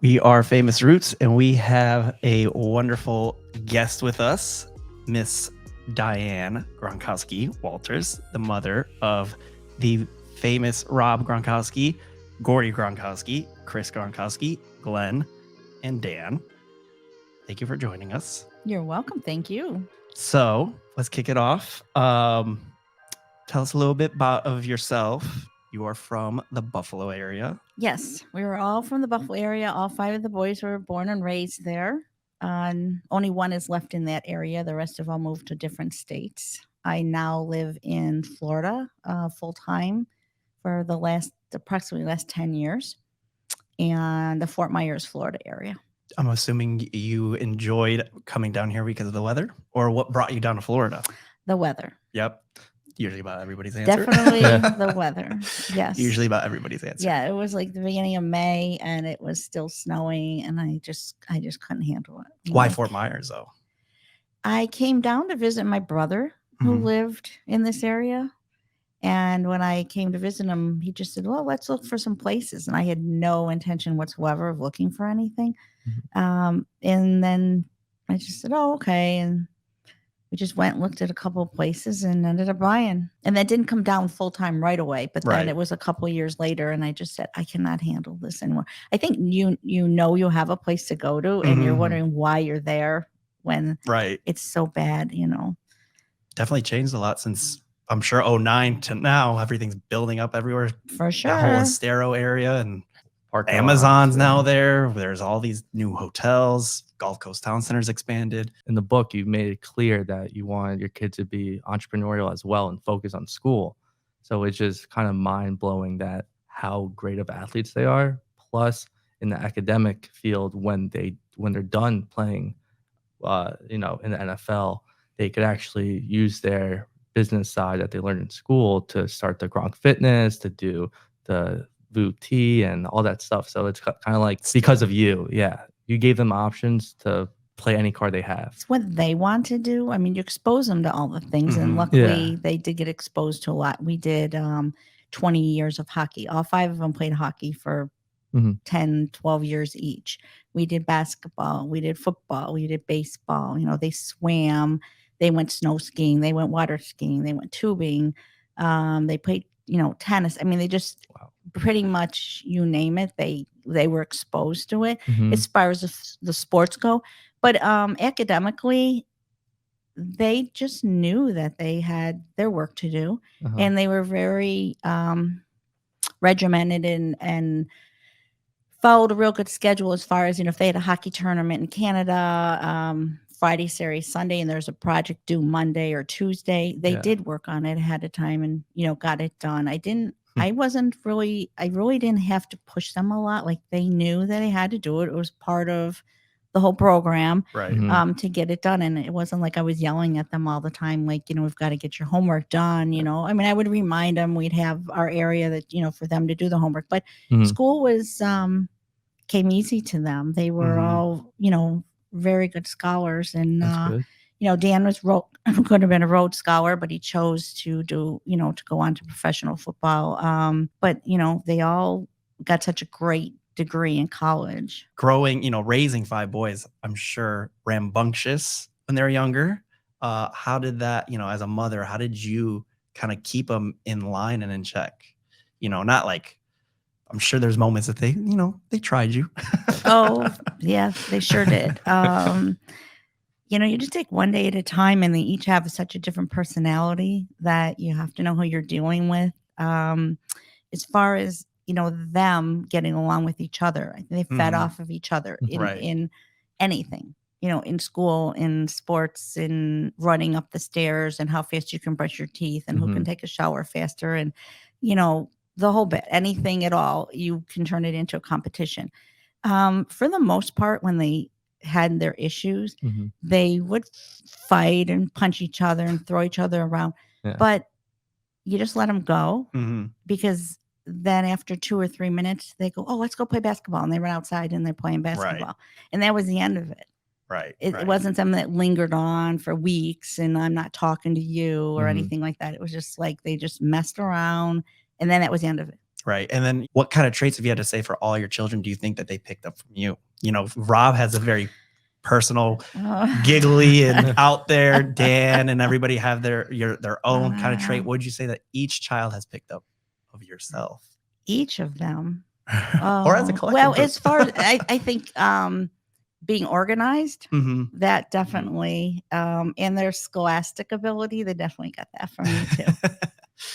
We are Famous Roots, and we have a wonderful guest with us, Miss Diane Gronkowski Walters, the mother of the famous Rob Gronkowski, Gordie Gronkowski, Chris Gronkowski, Glenn, and Dan. Thank you for joining us. You're welcome. Thank you. So let's kick it off. Tell us a little bit of yourself. You are from the Buffalo area. Yes, we were all from the Buffalo area. All 5 of the boys were born and raised there. Only one is left in that area. The rest have all moved to different states. I now live in Florida full time for the approximately last 10 years, and the Fort Myers, Florida area. I'm assuming you enjoyed coming down here because of the weather, or what brought you down to Florida? The weather. Yep. Usually about everybody's answer. Definitely the weather. Yes. Usually about everybody's answer. Yeah, it was like the beginning of May and it was still snowing and I just couldn't handle it. Why Fort Myers though? I came down to visit my brother who lived in this area. And when I came to visit him, he just said, well, let's look for some places. And I had no intention whatsoever of looking for anything. And then I just said, oh, okay. And we just went and looked at a couple of places and ended up buying. And that didn't come down full time right away. But then it was a couple of years later. And I just said, I cannot handle this anymore. I think you have a place to go to and you're wondering why you're there when it's so bad, Definitely changed a lot since I'm sure 2009 to now. Everything's building up everywhere. For sure. The whole Estero area and Amazon's now there. There's all these new hotels. Gulf Coast Town Center's expanded. In the book, you made it clear that you wanted your kids to be entrepreneurial as well and focus on school. So it's just kind of mind-blowing that how great of athletes they are. Plus, in the academic field, when they're done playing, in the NFL, they could actually use their business side that they learned in school to start the Gronk Fitness, to do the VT and all that stuff. So it's kind of like because of you. Yeah. You gave them options to play any card they have. It's what they want to do. I mean, you expose them to all the things. And luckily, they did get exposed to a lot. We did 20 years of hockey. All 5 of them played hockey for 10, 12 years each. We did basketball. We did football. We did baseball. They swam. They went snow skiing. They went water skiing. They went tubing. They played, tennis. I mean, they just pretty much, you name it, they were exposed to it as far as the sports go. But academically, they just knew that they had their work to do. And they were very regimented and followed a real good schedule as far as, if they had a hockey tournament in Canada, Friday, Saturday, Sunday, and there's a project due Monday or Tuesday, they did work on it ahead of time and, got it done. I really didn't have to push them a lot. Like they knew that they had to do it. It was part of the whole program to get it done. And it wasn't like I was yelling at them all the time. Like, we've got to get your homework done. I mean, I would remind them we'd have our area that, for them to do the homework, but school came easy to them. They were all, very good scholars. And, Dan could have been a Rhodes Scholar, but he chose to do, to go on to professional football. But, they all got such a great degree in college. Growing, raising 5 boys, I'm sure rambunctious when they're younger. How did that, as a mother, how did you kind of keep them in line and in check? Not like, I'm sure there's moments that they tried you. Oh, yeah, they sure did. You just take one day at a time, and they each have such a different personality that you have to know who you're dealing with. As far as, them getting along with each other, I think they fed off of each other in anything, in school, in sports, in running up the stairs and how fast you can brush your teeth and who can take a shower faster. And, the whole bit, anything at all, you can turn it into a competition. For the most part, when they had their issues, they would fight and punch each other and throw each other around. Yeah. But you just let them go because then after 2 or 3 minutes, they go, oh, let's go play basketball. And they run outside and they're playing basketball. Right. And that was the end of it. Right. It wasn't something that lingered on for weeks and I'm not talking to you or anything like that. It was just like they just messed around. And then that was the end of it. Right. And then what kind of traits, if you had to say for all your children, do you think that they picked up from you? You know, Rob has a very personal, giggly and out there. Dan and everybody have their own kind of trait. What would you say that each child has picked up of yourself? Each of them. Or as a collective well, group? as far as I think being organized, Mhm. that definitely, and their scholastic ability, they definitely got that from me too.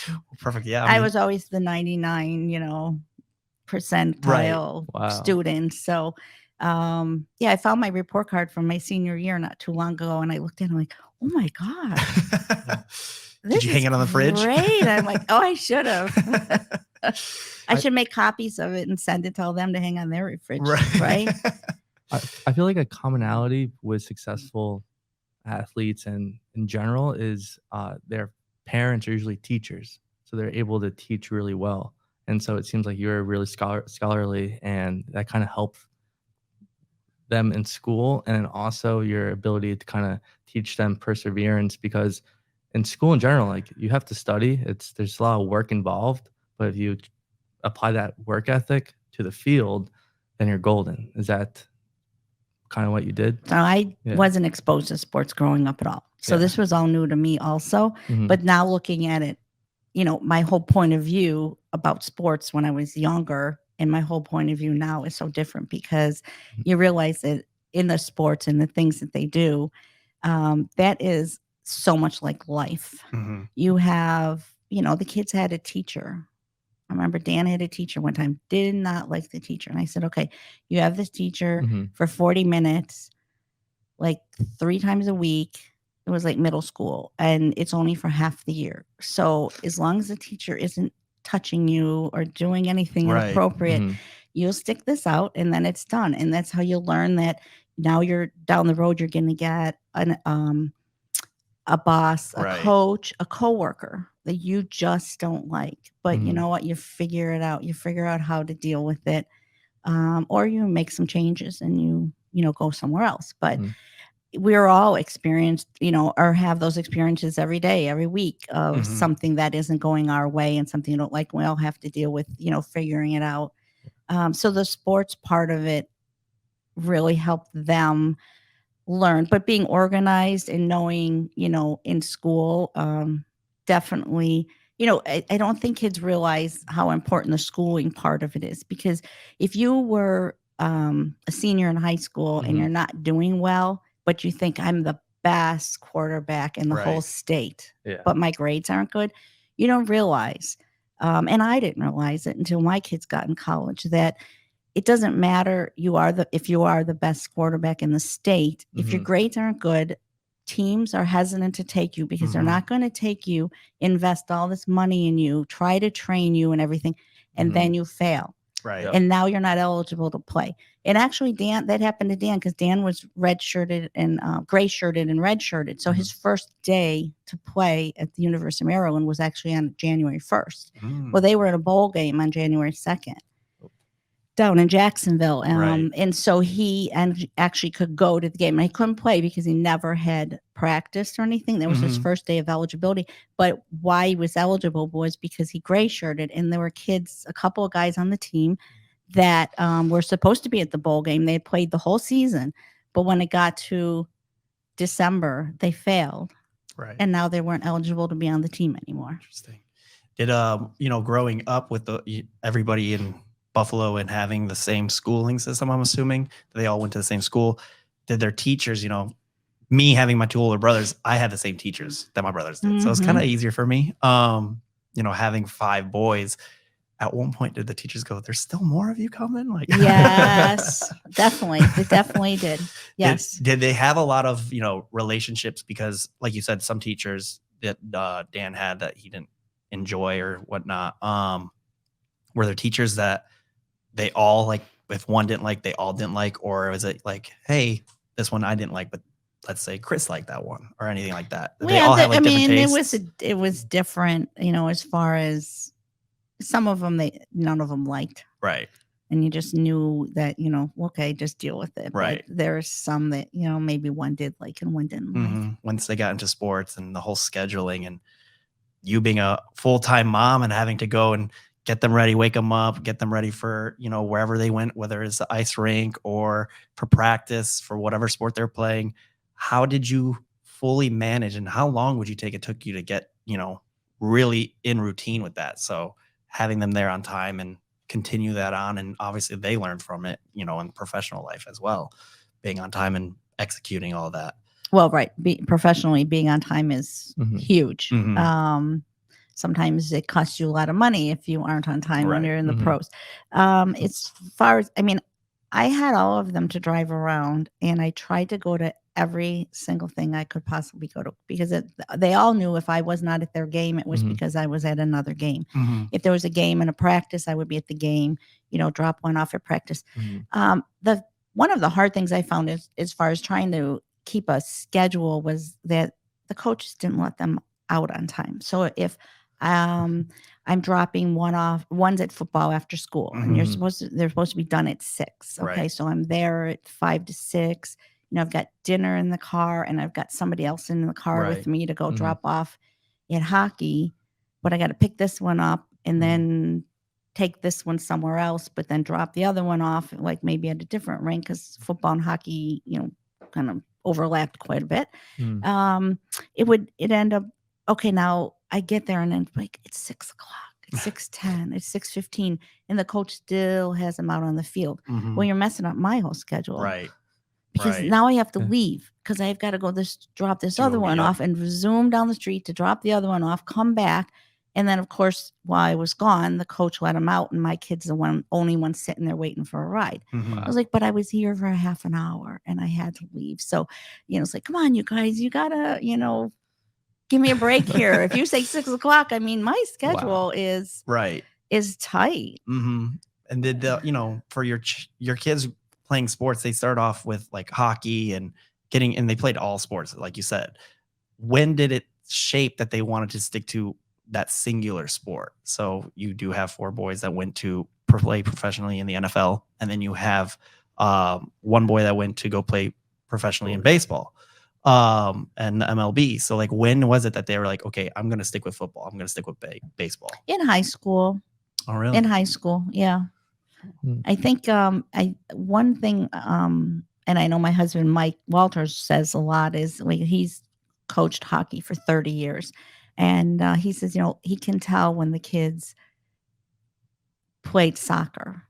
Well, perfect. Yeah. I was always the 99, percentile Wow. student. So, yeah, I found my report card from my senior year not too long ago, and I looked at it, I'm like, oh my God, Did you hang it on the fridge? Great. I'm like, oh, I should have. I should make copies of it and send it to them to hang on their fridge, right? I feel like a commonality with successful athletes and in general is their parents are usually teachers, so they're able to teach really well. And so it seems like you're really scholarly, and that kind of helps them in school, and then also your ability to kind of teach them perseverance, because in school in general, like, you have to study. There's a lot of work involved, but if you apply that work ethic to the field, then you're golden. Is that kind of what you did? So I wasn't exposed to sports growing up at all. So this was all new to me also. But now looking at it, my whole point of view about sports when I was younger and my whole point of view now is so different, because you realize that in the sports and the things that they do, that is so much like life. You have, the kids had a teacher. I remember Dan had a teacher one time, did not like the teacher. And I said, okay, you have this teacher for 40 minutes, like 3 times a week. It was like middle school, and it's only for half the year. So as long as the teacher isn't touching you or doing anything inappropriate, you'll stick this out and then it's done. And that's how you'll learn that now you're down the road, you're going to get a boss, a coach, a coworker that you just don't like. But you know what? You figure it out. You figure out how to deal with it. Or you make some changes and you go somewhere else. But we're all experienced, or have those experiences every day, every week of something that isn't going our way and something you don't like. We all have to deal with, figuring it out. So the sports part of it really helped them learn, but being organized and knowing, in school, definitely, I don't think kids realize how important the schooling part of it is, because if you were a senior in high school and you're not doing well, but you think I'm the best quarterback in the whole state, but my grades aren't good, you don't realize, and I didn't realize it until my kids got in college, that it doesn't matter if you are the best quarterback in the state. If your grades aren't good, teams are hesitant to take you, because they're not going to take you, invest all this money in you, try to train you and everything, and then you fail. Right. And now you're not eligible to play. And actually, Dan, that happened to Dan, because Dan was red-shirted and gray-shirted and red-shirted. So his first day to play at the University of Maryland was actually on January 1st. Well, they were in a bowl game on January 2nd. Down in Jacksonville. And so he actually could go to the game. And he couldn't play because he never had practiced or anything. That was his first day of eligibility. But why he was eligible was because he gray shirted, and there were a couple of guys on the team that were supposed to be at the bowl game. They had played the whole season, but when it got to December, they failed. Right. And now they weren't eligible to be on the team anymore. Interesting. Did growing up with everybody in Buffalo and having the same schooling system, I'm assuming they all went to the same school, did their teachers, me having my 2 older brothers, I had the same teachers that my brothers did. So it's kind of easier for me. Having 5 boys, at one point did the teachers go, there's still more of you coming? Like, yes, definitely. They definitely did. Yes. Did they have a lot of, relationships? Because like you said, some teachers that Dan had that he didn't enjoy or whatnot, were there teachers that they all, like, if one didn't like, they all didn't like? Or was it like, hey, this one I didn't like, but let's say Chris liked that one, or anything like that? They all had, like, different tastes? it was different, as far as some of them, none of them liked. Right. And you just knew that, okay, just deal with it. Right. But there's some that, maybe one did like and one didn't like. Once they got into sports and the whole scheduling, and you being a full-time mom and having to go and get them ready, wake them up, get them ready for, wherever they went, whether it's the ice rink or for practice for whatever sport they're playing. How did you fully manage, and how long would you take it took you to get, really in routine with that? So having them there on time and continue that on, and obviously they learn from it, in professional life as well, being on time and executing all that. Well, right. Professionally, being on time is huge. Mhm. Sometimes it costs you a lot of money if you aren't on time when Right. you're in the pros. As far as, I had all of them to drive around, and I tried to go to every single thing I could possibly go to, because they all knew if I was not at their game, it was because I was at another game. Mhm. If there was a game and a practice, I would be at the game, drop one off at practice. One of the hard things I found is, as far as trying to keep a schedule, was that the coaches didn't let them out on time. So if I'm dropping one's at football after school, and they're supposed to be done at 6. Okay. Right. So I'm there at 5 to 6. I've got dinner in the car, and I've got somebody else in the car with me to go drop off at hockey, but I got to pick this one up and then take this one somewhere else, but then drop the other one off, like maybe at a different rink, because football and hockey, kind of overlapped quite a bit. It end up, okay, now I get there, and then like it's 6 o'clock, it's 6:10, it's 6:15, and the coach still has them out on the field. Well, you're messing up my whole schedule. Right. Because now I have to leave, because I've got to go drop this other one off, and zoom down the street to drop the other one off, come back. And then, of course, while I was gone, the coach let them out, and my kid's the only one sitting there waiting for a ride. I was like, but I was here for a half an hour, and I had to leave. So, it's like, come on, you guys, you gotta, give me a break here. If you say 6 o'clock, my schedule is tight. And did for your kids playing sports, they start off with like hockey and they played all sports, like you said. When did it shape that they wanted to stick to that singular sport? So you do have 4 boys that went to play professionally in the NFL, and then you have one boy that went to go play professionally in baseball and the MLB. So like, when was it that they were like, okay, I'm going to stick with football, I'm going to stick with baseball? In high school. Oh, really? In high school, yeah. I think one thing, and I know my husband Mike Walters says a lot, is he's coached hockey for 30 years, and he says, he can tell when the kids played soccer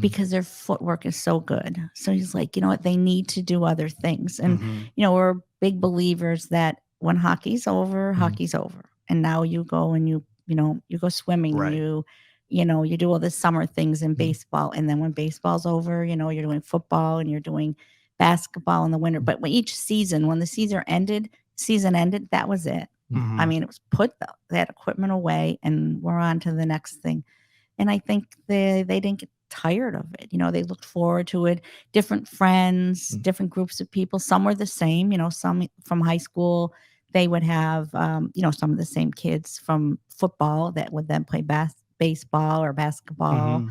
because their footwork is so good. So he's like, what, they need to do other things. And we're big believers that when hockey's over, hockey's over, and now you go and you go swimming, Right. you do all the summer things in baseball, and then when baseball's over, you're doing football and you're doing basketball in the winter. But when the season ended, that was it. It was put that equipment away, and we're on to the next thing. And I think they didn't get tired of it. They looked forward to it. Different friends, different groups of people. Some were the same. Some from high school, they would have, some of the same kids from football that would then play baseball or basketball.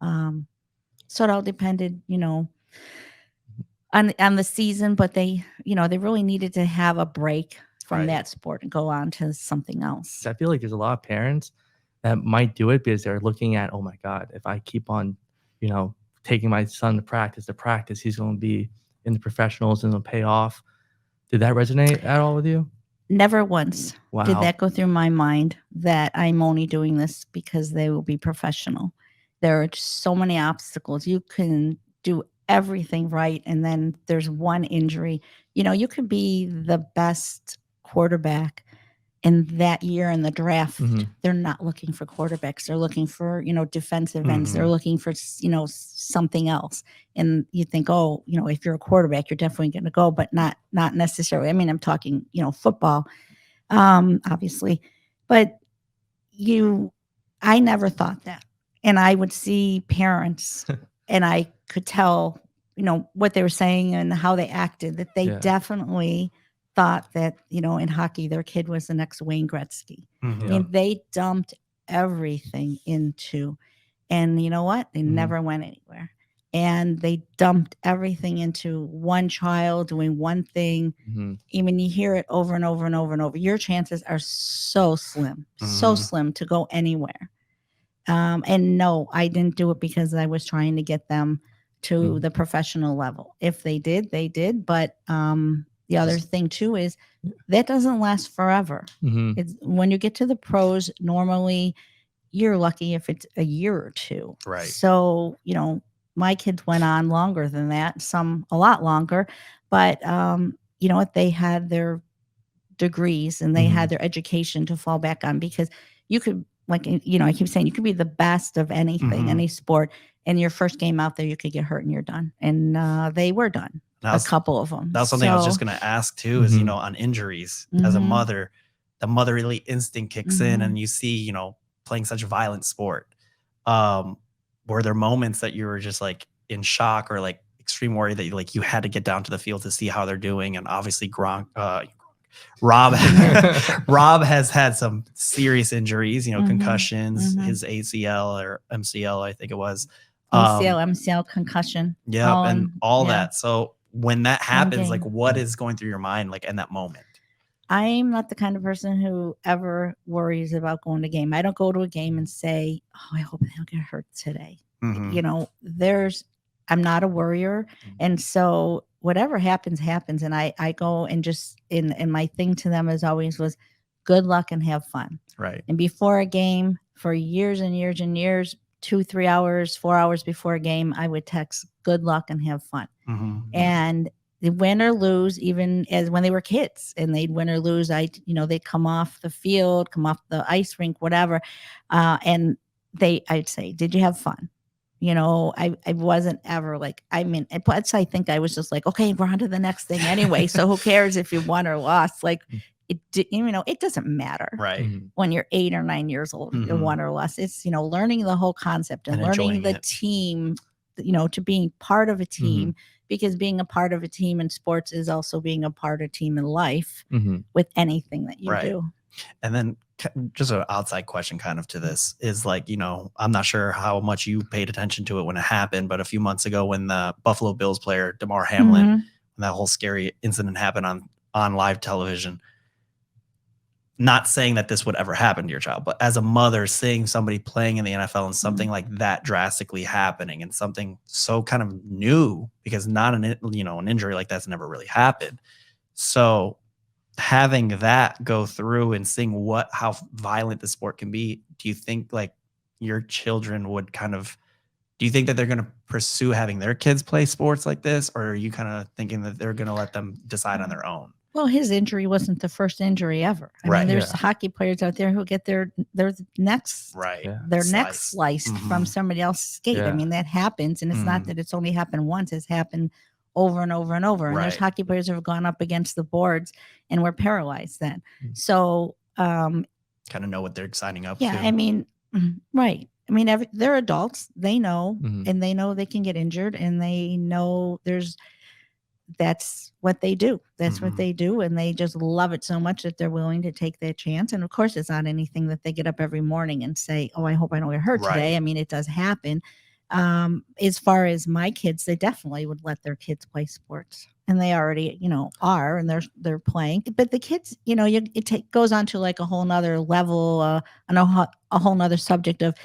So it all depended, on the season. But they really needed to have a break from that sport and go on to something else. I feel like there's a lot of parents that might do it because they're looking at, oh my God, if I keep on, taking my son to practice, he's going to be in the professionals and it'll pay off. Did that resonate at all with you? Never once did that go through my mind, that I'm only doing this because they will be professional. There are so many obstacles. You can do everything right, and then there's one injury. You could be the best quarterback, in that year in the draft, they're not looking for quarterbacks. They're looking for, defensive ends. They're looking for, something else. And you think, oh, if you're a quarterback, you're definitely going to go, but not necessarily. I'm talking, football, obviously, but I never thought that. And I would see parents and I could tell, what they were saying and how they acted, that they definitely thought that, in hockey, their kid was the next Wayne Gretzky. They dumped everything into, and you know what? They never went anywhere. And they dumped everything into one child doing one thing. Even you hear it over and over and over and over. Your chances are so slim to go anywhere. And no, I didn't do it because I was trying to get them to the professional level. If they did, they did. But the other thing too is that doesn't last forever. It's when you get to the pros, normally you're lucky if it's a year or two. Right. So, my kids went on longer than that, some a lot longer, but you know what? They had their degrees and they had their education to fall back on, because you could, like, I keep saying, you could be the best of anything, any sport, and your first game out there, you could get hurt and you're done. And they were done. A couple of them. That's something I was just going to ask too, is, on injuries as a mother, the motherly instinct kicks in, and you see, playing such a violent sport. Were there moments that you were just like in shock or like extreme worry that you had to get down to the field to see how they're doing? And obviously Rob has had some serious injuries, concussions, his ACL or MCL, I think it was. MCL concussion. Yeah, and all that. So when that happens, like, what is going through your mind, like, in that moment? I'm not the kind of person who ever worries about going to a game. I don't go to a game and say, "Oh, I hope they don't get hurt today." I'm not a worrier, and so whatever happens, happens. And I go and just and my thing to them as always was, good luck and have fun. Right. And before a game, for years and years and years, 2, 3 hours, 4 hours before a game, I would text, good luck and have fun. And they win or lose, even as when they were kids, and they'd win or lose, they'd come off the field, come off the ice rink, whatever. And I'd say, did you have fun? I wasn't ever like, I think I was just like, okay, we're on to the next thing anyway. So who cares if you won or lost? Like, it doesn't matter. Right. When you're 8 or 9 years old, you won or lost. It's, learning the whole concept and learning the team, to being part of a team, because being a part of a team in sports is also being a part of a team in life with anything that you do. And then just an outside question kind of to this is like, I'm not sure how much you paid attention to it when it happened, but a few months ago when the Buffalo Bills player, Damar Hamlin, when that whole scary incident happened on live television, not saying that this would ever happen to your child, but as a mother, seeing somebody playing in the NFL and something like that drastically happening, and something so kind of new, because an injury like that's never really happened. So having that go through and seeing how violent the sport can be, do you think like your children would do you think that they're going to pursue having their kids play sports like this? Or are you kind of thinking that they're going to let them decide on their own? Well, his injury wasn't the first injury ever. I mean, there's hockey players out there who get their necks, their necks sliced from somebody else's skate. I mean, that happens, and it's not that it's only happened once; it's happened over and over and over. And there's hockey players who have gone up against the boards and were paralyzed then. So, kind of know what they're signing up to. Yeah, I mean, right. I mean, they're adults. They know, and they know they can get injured, and they know that's what they do. That's what they do. And they just love it so much that they're willing to take that chance. And of course, it's not anything that they get up every morning and say, oh, I hope I don't get hurt today. I mean, it does happen. As far as my kids, they definitely would let their kids play sports. And they already, are, and they're playing. But the kids, it goes on to like a whole nother level, a whole nother subject of,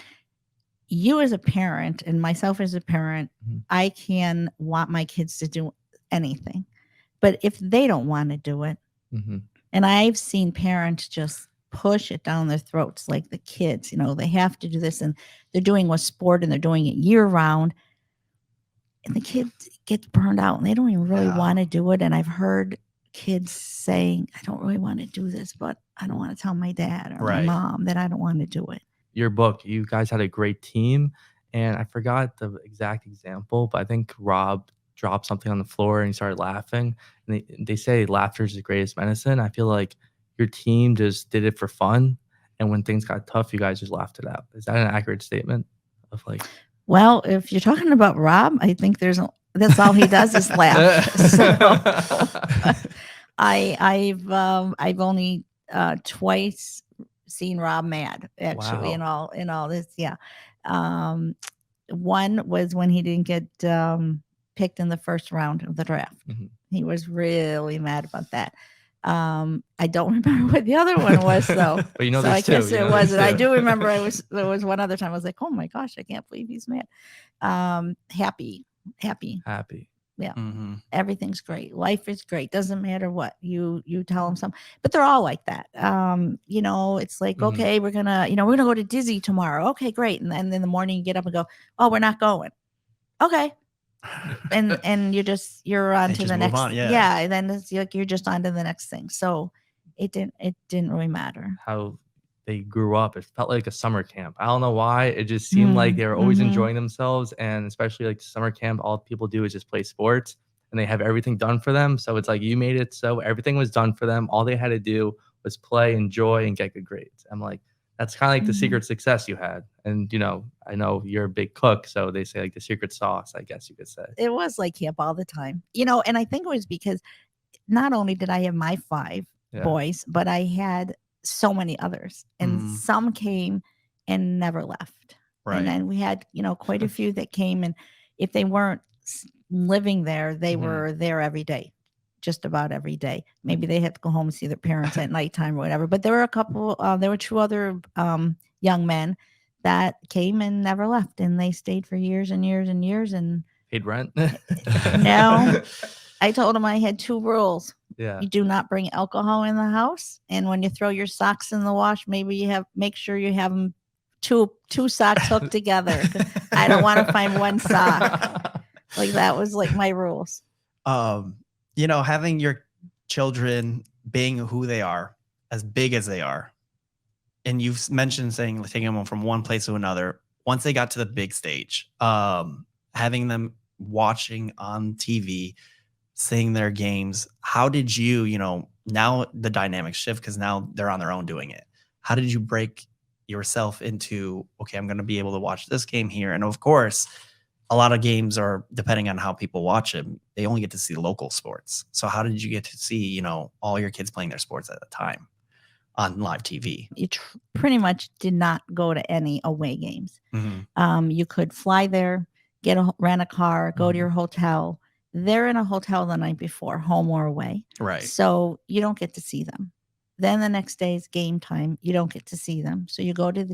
you as a parent and myself as a parent, I can want my kids to do anything, but if they don't want to do it, and I've seen parents just push it down their throats, like the kids, they have to do this, and they're doing a sport and they're doing it year round, and the kid gets burned out and they don't even really want to do it. And I've heard kids saying, I don't really want to do this, but I don't want to tell my dad or my mom that I don't want to do it. Your book, you guys had a great team, and I forgot the exact example, but I think Rob dropped something on the floor and he started laughing. And they say laughter is the greatest medicine. I feel like your team just did it for fun, and when things got tough, you guys just laughed it out. Is that an accurate statement of like? Well, if you're talking about Rob, I think that's all he does is laugh. So, I've only twice seen Rob mad, actually. Wow. in all this. Yeah. One was when he didn't get picked in the first round of the draft. He was really mad about that. I don't remember what the other one was though. But you know, So I there's two. guess You it know, was. there's And I two. do remember there was one other time I was like, oh my gosh, I can't believe he's mad. Happy. Happy. Yeah. Mm-hmm. Everything's great. Life is great. Doesn't matter what you tell them something, but they're all like that. It's like, Mhm. okay, we're gonna go to Disney tomorrow. Okay, great. And then in the morning you get up and go, oh, we're not going. Okay. And you're on They to just the move next. on, yeah. And then it's like you're just on to the next thing. So it didn't really matter. How they grew up. It felt like a summer camp. I don't know why. It just seemed like they were always Mhm. enjoying themselves. And especially like summer camp, all people do is just play sports and they have everything done for them. So it's like you made it so everything was done for them. All they had to do was play, enjoy, and get good grades. I'm like, that's kind of like the Mhm. secret success you had. And, I know you're a big cook. So they say like the secret sauce, I guess you could say. It was like camp all the time. And I think it was because not only did I have my 5 Yeah. boys, but I had so many others, and Mm. some came and never left. Right. And then we had, quite a few that came, and if they weren't living there, they Mhm. were there every day, just about every day. Maybe they had to go home and see their parents at nighttime or whatever. But there were a couple. There were 2 other young men that came and never left, and they stayed for years and years and years. And Paid rent? No. I told them I had 2 rules. Yeah. You do not bring alcohol in the house, and when you throw your socks in the wash, make sure you have them two socks hooked together. 'Cause I don't want to find one sock. Like that was like my rules. Having your children being who they are, as big as they are, and you've mentioned saying taking them from one place to another. Once they got to the big stage, having them watching on TV, seeing their games, how did you, now the dynamics shift because now they're on their own doing it. How did you break yourself into, okay, I'm going to be able to watch this game here? And of course, a lot of games are, depending on how people watch them, they only get to see local sports. So how did you get to see, all your kids playing their sports at the time on live TV? You pretty much did not go to any away games. Mm-hmm. You could fly there, rent a car, go to your hotel. They're in a hotel the night before, home or away. Right. So you don't get to see them. Then the next day is game time. You don't get to see them. So you go to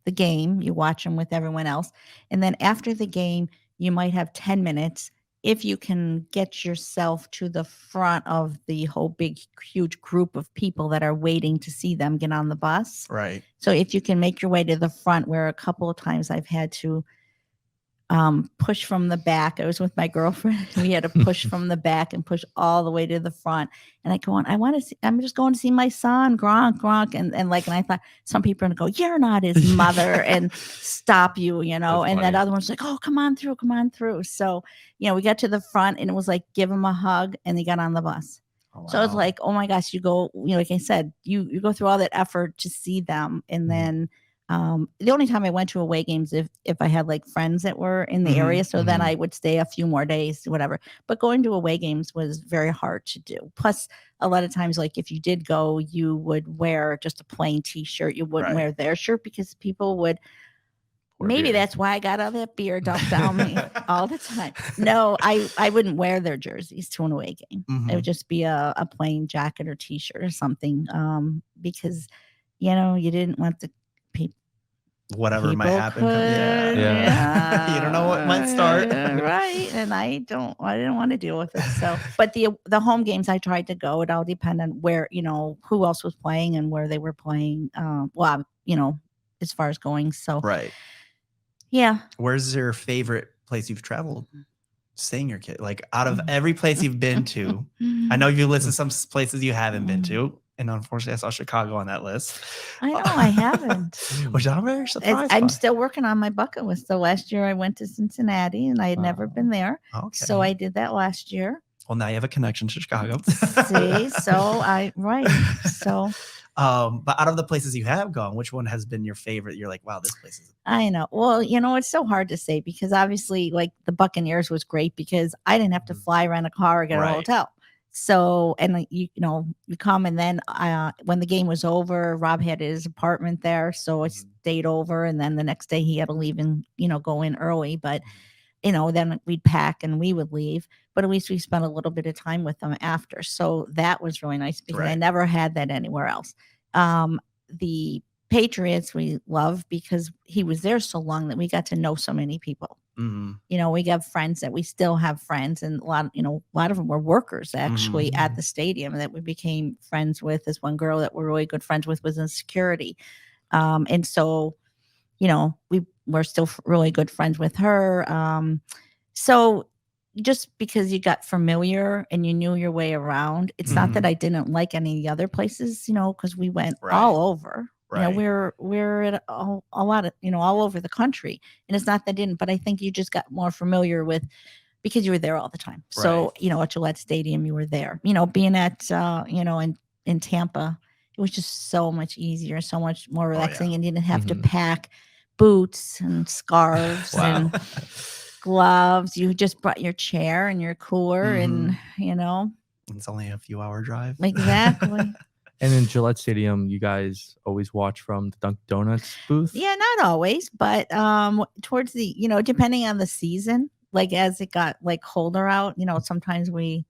the game, you watch them with everyone else. And then after the game, you might have 10 minutes if you can get yourself to the front of the whole big, huge group of people that are waiting to see them get on the bus. Right. So if you can make your way to the front, where a couple of times I've had to push from the back. I was with my girlfriend. We had to push from the back and push all the way to the front. And I go on, I'm just going to see my son, Gronk. And I thought some people are going to go, you're not his mother, and stop you, and that other one's like, oh, come on through. So, we got to the front and it was like, give him a hug, and they got on the bus. Oh, wow. So it's like, oh my gosh, you go, like I said, you go through all that effort to see them. And then, the only time I went to away games if I had like friends that were in the area, so then I would stay a few more days, whatever. But going to away games was very hard to do. Plus, a lot of times, like if you did go, you would wear just a plain T-shirt. You wouldn't wear their shirt because people would. Maybe that's why I got all that beer dumped on me all the time. No, I wouldn't wear their jerseys to an away game. It would just be a plain jacket or T-shirt or something, because you didn't want the whatever might happen. Yeah. You don't know what might start. Right. And I didn't want to deal with it. So, but the home games I tried to go, it all depended on where, who else was playing and where they were playing. As far as going. So, right. Yeah. Where's your favorite place you've traveled? Seeing your kid, like out of every place you've been to, I know you listed some places you haven't been to. And unfortunately, I saw Chicago on that list. I know I haven't. Which I'm very surprised. I'm still working on my bucket list. So last year I went to Cincinnati and I had never been there. Okay. So I did that last year. Well, now you have a connection to Chicago. See, so but out of the places you have gone, which one has been your favorite? You're like, wow, this place is. I know. Well, it's so hard to say because obviously, like the Buccaneers was great because I didn't have to fly, rent a car, or get a hotel. So, and you come, and then when the game was over, Rob had his apartment there, so I stayed over, and then the next day he had to leave and go in early. But then we'd pack and we would leave, but at least we spent a little bit of time with them after. So that was really nice because I Right. never had that anywhere else. The Patriots we love because he was there so long that we got to know so many people. Mm-hmm. We got friends that we still have friends, and a lot of them were workers actually at the stadium that we became friends with. This one girl that we're really good friends with was in security. And so, we're still really good friends with her. So just because you got familiar and you knew your way around, it's not that I didn't like any of the other places, because we went all over. Right. We're at a lot of, all over the country. And it's not that I didn't, but I think you just got more familiar with, because you were there all the time. So, at Gillette Stadium, you were there, being at, in Tampa, it was just so much easier, so much more relaxing. And you didn't have to pack boots and scarves and gloves. You just brought your chair and your cooler and, It's only a few hour drive. Exactly. And in Gillette Stadium, you guys always watch from the Dunkin' Donuts booth? Yeah, not always, but towards the, depending on the season, like as it got like colder out, sometimes we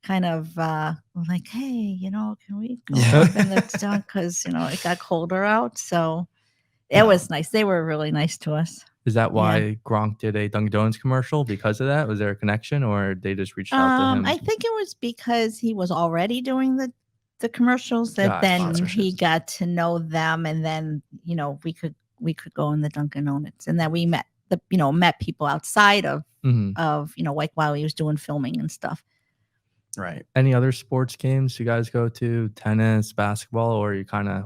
kind of were like, hey, can we go up in the dunk? Because, it got colder out. So it was nice. They were really nice to us. Is that why Gronk did a Dunkin' Donuts commercial because of that? Was there a connection or they just reached out to him? I think it was because he was already doing the commercials that then he got to know them, and then we could go in the Dunkin' Donuts, and then we met met people outside of like while he was doing filming and stuff. Right. Any other sports games you guys go to? Tennis, basketball, or you kind of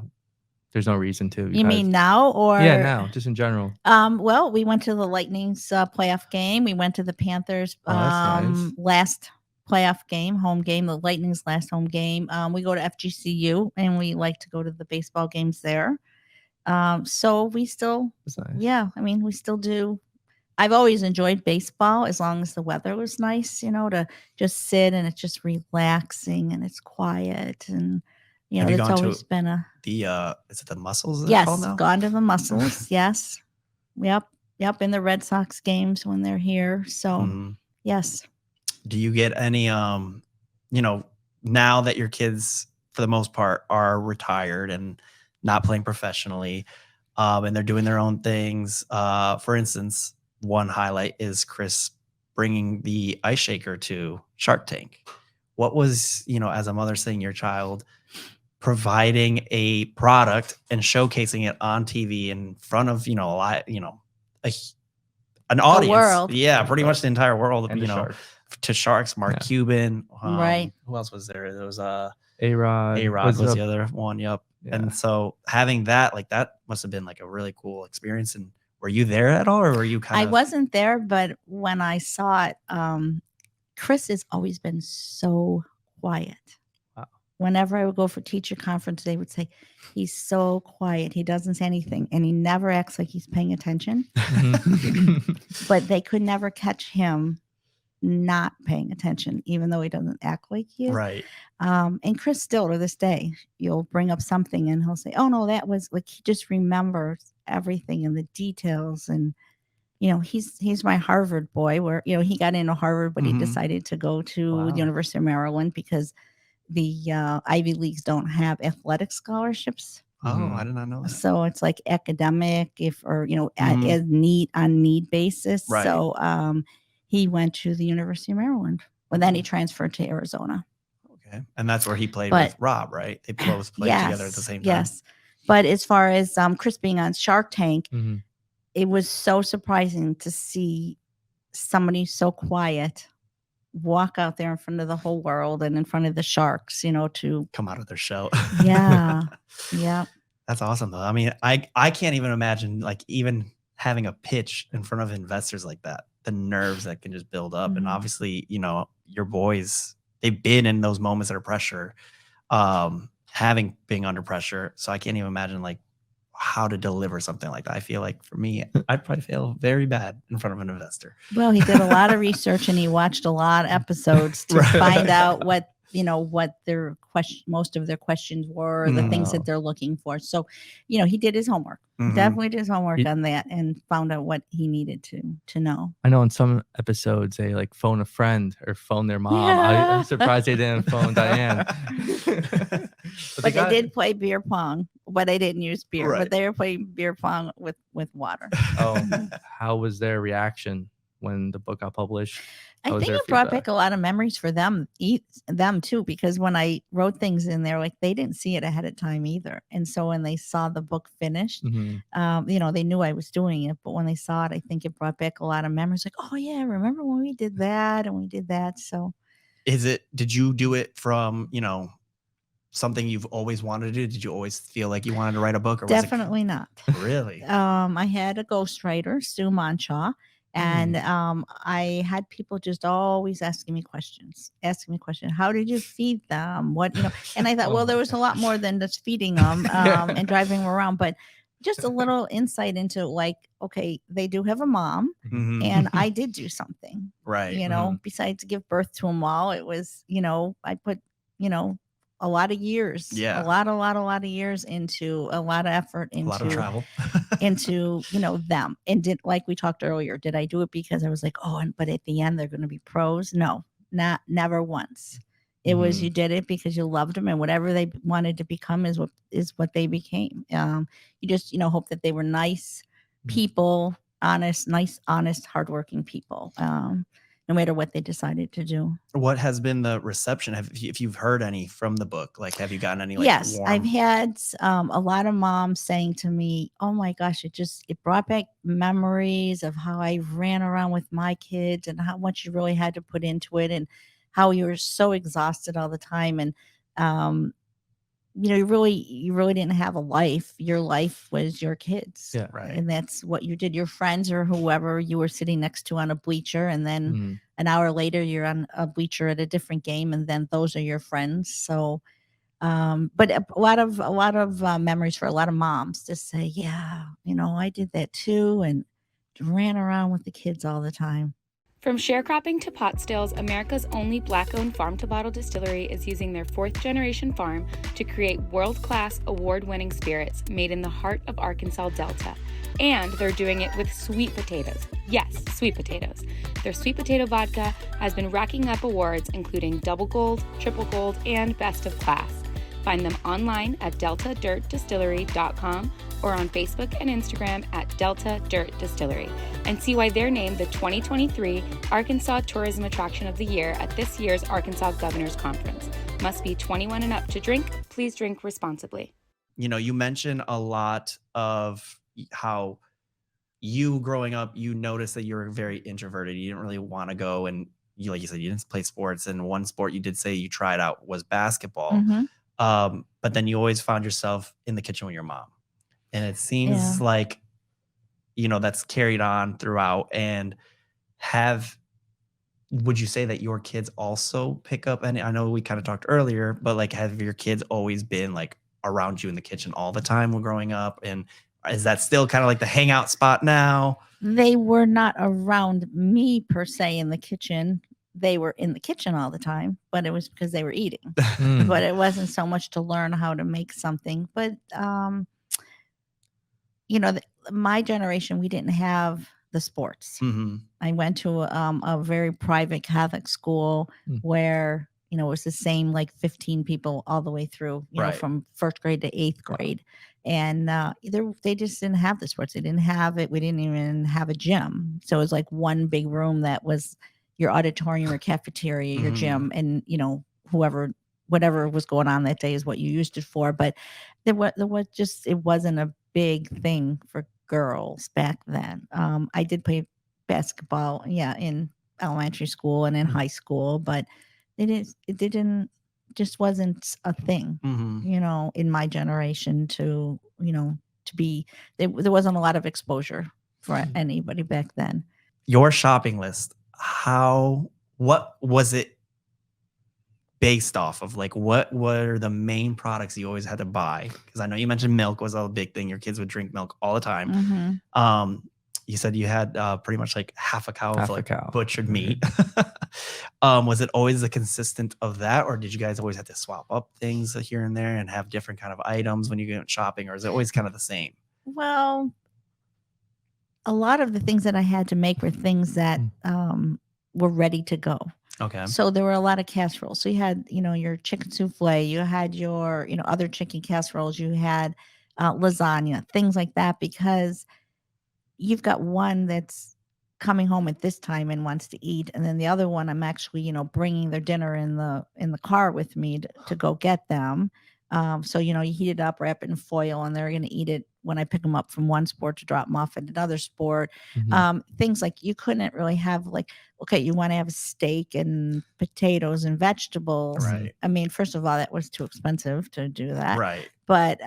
there's no reason to? You mean now or now, just in general? Well, we went to the Lightning's playoff game. We went to the Panthers nice. last playoff game, home game, the Lightning's last home game. We go to FGCU and we like to go to the baseball games there. So we still, we still do. I've always enjoyed baseball as long as the weather was nice, to just sit and it's just relaxing and it's quiet. And, it's always been is it the Muscles? Yes, gone to the Muscles. Yes. Yep. In the Red Sox games when they're here. So, yes. Do you get any, now that your kids, for the most part, are retired and not playing professionally, and they're doing their own things? For instance, one highlight is Chris bringing the ice shaker to Shark Tank. What was, as a mother seeing your child providing a product and showcasing it on TV in front of, an audience? World. Yeah, pretty much the entire world, And Sharks. To Sharks, Mark Cuban. Right. Who else was there? There was A-Rod. A-Rod was the other one. Yep. Yeah. And so having that, that must have been like a really cool experience. And were you there at all, or were you kind of? I wasn't there, but when I saw it, Chris has always been so quiet. Wow. Whenever I would go for teacher conference, they would say, he's so quiet. He doesn't say anything. And he never acts like he's paying attention. But they could never catch him not paying attention, even though he doesn't act like he is. Right. And Chris still to this day, you'll bring up something and he'll say, oh no, that was like, he just remembers everything and the details. And, he's my Harvard boy where, he got into Harvard, but he decided to go to the University of Maryland because the Ivy Leagues don't have athletic scholarships. Oh, I did not know that. So it's like academic as need basis. Right. So he went to the University of Maryland. And then he transferred to Arizona. Okay. And that's where he played with Rob, right? They both played together at the same time. Yes. But as far as Chris being on Shark Tank, it was so surprising to see somebody so quiet walk out there in front of the whole world and in front of the sharks, to come out of their shell. Yeah. Yeah. That's awesome though. I mean, I can't even imagine like even having a pitch in front of investors like that, the nerves that can just build up. And obviously, your boys, they've been in those moments of pressure, being under pressure. So I can't even imagine like how to deliver something like that. I feel like for me, I'd probably fail very bad in front of an investor. Well, he did a lot of research and he watched a lot of episodes to find out what what their most of their questions were, the things that they're looking for. So, he did his homework. Definitely did his homework on that and found out what he needed to know. I know in some episodes they like phone a friend or phone their mom. I'm surprised they didn't phone Diane. But they did play beer pong, but they didn't use beer. But they were playing beer pong with water. Oh, how was their reaction when the book got published? I think it brought back a lot of memories for them too, because when I wrote things in there, like they didn't see it ahead of time either. And so when they saw the book finished, they knew I was doing it, but when they saw it, I think it brought back a lot of memories. Like, oh yeah, remember when we did that and we did that. So did you do it from, something you've always wanted to do? Did you always feel like you wanted to write a book? Or Definitely not. Really? I had a ghostwriter, Sue Monshaw. And I had people just always asking me questions. How did you feed them? What, and I thought, well, there was a lot more than just feeding them and driving them around, but just a little insight into like, okay, they do have a mom and I did do something, right? Besides give birth to them all. It was, I put, a lot of years, a lot of years into a lot of effort into a lot of travel into, them. And like we talked earlier, did I do it because I was like, but at the end they're going to be pros? No, never once. It was, you did it because you loved them and whatever they wanted to become is what they became. You just, hope that they were nice people, honest, hardworking people. No matter what they decided to do. What has been the reception? If you've heard any from the book, like, have you gotten any? Like, yes, warm... I've had a lot of moms saying to me, "Oh my gosh, it brought back memories of how I ran around with my kids and how much you really had to put into it, and how you were so exhausted all the time, and you really didn't have a life. Your life was your kids. Yeah, right. And that's what you did. Your friends or whoever you were sitting next to on a bleacher, and then an hour later you're on a bleacher at a different game, and then those are your friends. So, but a lot of memories for a lot of moms to say, yeah, I did that too, and ran around with the kids all the time. From sharecropping to pot stills, America's only Black-owned farm-to-bottle distillery is using their 4th-generation farm to create world-class, award-winning spirits made in the heart of Arkansas Delta. And they're doing it with sweet potatoes. Yes, sweet potatoes. Their sweet potato vodka has been racking up awards, including double gold, triple gold, and best of class. Find them online at deltadirtdistillery.com or on Facebook and Instagram at Delta Dirt Distillery, and see why they're named the 2023 Arkansas Tourism Attraction of the Year at this year's Arkansas Governor's Conference. Must be 21 and up to drink. Please drink responsibly. You mentioned a lot of how you growing up, you noticed that you were very introverted. You didn't really want to go, and like you said, you didn't play sports. And one sport you did say you tried out was basketball. But then you always found yourself in the kitchen with your mom. And it seems like, that's carried on throughout. And would you say that your kids also pick up? And I know we kind of talked earlier, but like, have your kids always been like around you in the kitchen all the time when growing up? And is that still kind of like the hangout spot now? They were not around me per se in the kitchen. They were in the kitchen all the time, but it was because they were eating. But it wasn't so much to learn how to make something. But, my generation, we didn't have the sports. I went to a very private Catholic school where, it was the same like 15 people all the way through, from 1st grade to 8th grade. And they just didn't have the sports. They didn't have it. We didn't even have a gym. So it was like one big room that was your auditorium or cafeteria, your gym, and whatever was going on that day is what you used it for. But it wasn't a big thing for girls back then. I did play basketball, in elementary school and in high school, but it wasn't a thing, in my generation to be, there wasn't a lot of exposure for anybody back then. Your shopping list, what was it based off of? Like, what were the main products you always had to buy? Because I know you mentioned milk was a big thing. Your kids would drink milk all the time. you said you had pretty much like half a cow Half for a like cow. butchered Mhm. meat. Was it always the consistent of that, or did you guys always have to swap up things here and there and have different kind of items when you go shopping, or is it always kind of the same? Well, a lot of the things that I had to make were things that were ready to go. Okay. So there were a lot of casseroles. So you had, your chicken souffle, you had your, other chicken casseroles, you had lasagna, things like that, because you've got one that's coming home at this time and wants to eat, and then the other one I'm actually bringing their dinner in the car with me to go get them. So you heat it up, wrap it in foil, and they're going to eat it when I pick them up from one sport to drop them off at another sport. Mhm. Things like you couldn't really have, like, okay, you want to have a steak and potatoes and vegetables. Right. I mean, first of all, that was too expensive to do that. Right. But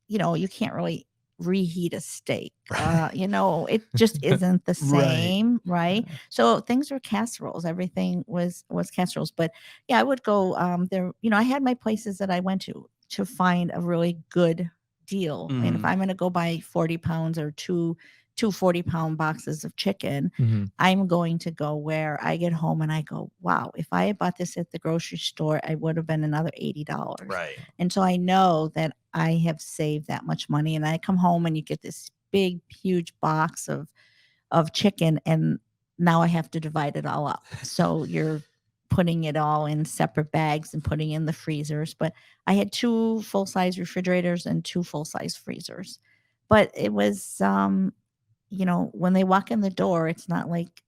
you can't really reheat a steak. It just isn't the Right. same, right? So things were casseroles. Everything was casseroles. But yeah, I would go there. I had my places that I went to find a really good deal. And if Mhm. I'm going to go buy 40 pounds or two 40-pound boxes of chicken, Mhm. I'm going to go where I get home and I go, wow, if I had bought this at the grocery store, I would have been another $80. Right. And so I know that I have saved that much money. And I come home and you get this big, huge box of chicken, and now I have to divide it all up. So you're putting it all in separate bags and putting in the freezers. But I had 2 full-size refrigerators and 2 full-size freezers. But it was when they walk in the door, it's not like,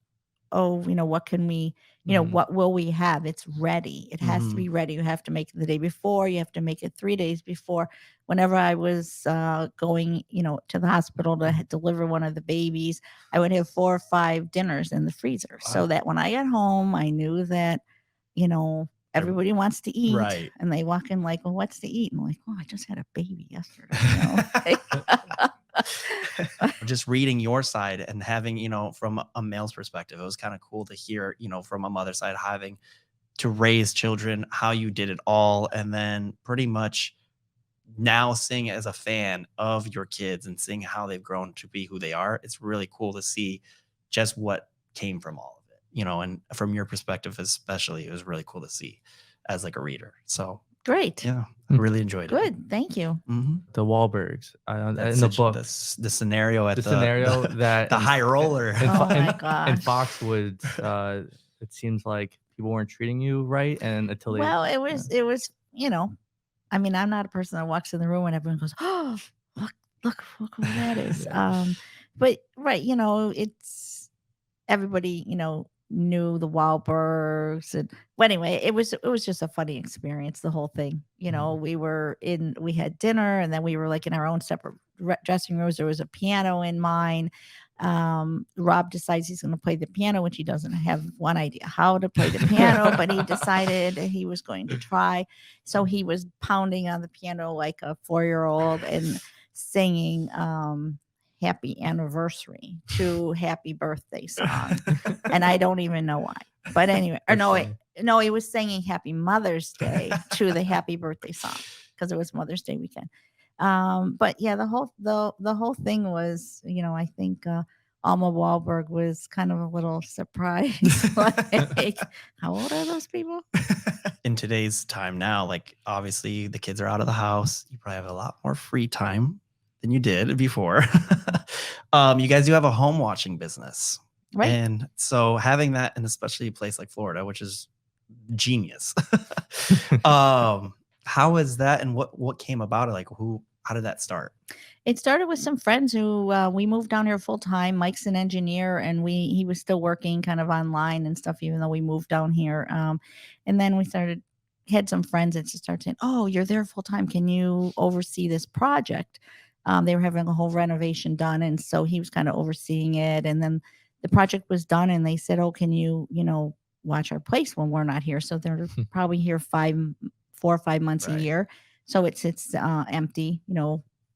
oh, what can we, Mhm. what will we have? It's ready. It has to Mhm. be ready. You have to make it the day before. You have to make it 3 days before. Whenever I was going, to the hospital to deliver one of the babies, I would have 4 or 5 dinners in the freezer, so Wow. that when I got home, I knew that, everybody wants to eat. Right. And they walk in like, well, what's to eat? And I'm like, oh, I just had a baby yesterday. Just reading your side and having, from a male's perspective, it was kind of cool to hear, from a mother's side, having to raise children, how you did it all. And then pretty much now seeing it as a fan of your kids and seeing how they've grown to be who they are. It's really cool to see just what came from all of it, and from your perspective, especially, it was really cool to see as like a reader. So Great. yeah, I really enjoyed it. Good. Thank you. Mhm. The Wahlbergs in That's the such book. the scenario at The scenario that the in- high roller. in, Oh Fo- in- my gosh. in Foxwoods, it seems like people weren't treating you right, and until they Well, it was, I mean, I'm not a person that walks in the room and everyone goes, oh, look who that is. But right, it's everybody, knew the Wahlbergs, but anyway, it was just a funny experience, the whole thing. We had dinner, and then we were like in our own separate dressing rooms. There was a piano in mine. Rob decides he's going to play the piano, which he doesn't have one idea how to play the piano, but he decided he was going to try. So he was pounding on the piano like a 4-year-old and singing happy anniversary to happy birthday song. And I don't even know why. But anyway, or That's no, he was singing happy Mother's Day to the happy birthday song because it was Mother's Day weekend. But yeah, the whole thing was, I think Alma Wahlberg was kind of a little surprised. Like, how old are those people? In today's time now, like obviously the kids are out of the house. You probably have a lot more free time than you did before. You guys do have a home watching business. Right. And so having that, and especially a place like Florida, which is genius. How is that, and what came about it? Like how did that start? It started with some friends who we moved down here full time. Mike's an engineer, and he was still working kind of online and stuff, even though we moved down here. And then we had some friends that just started saying, "Oh, you're there full time. Can you oversee this project?" They were having a whole renovation done, and so he was kind of overseeing it. And then the project was done, and they said, "Oh, can you, watch our place when we're not here?" So they're probably here 4 or 5 months Right. a year. So it's empty,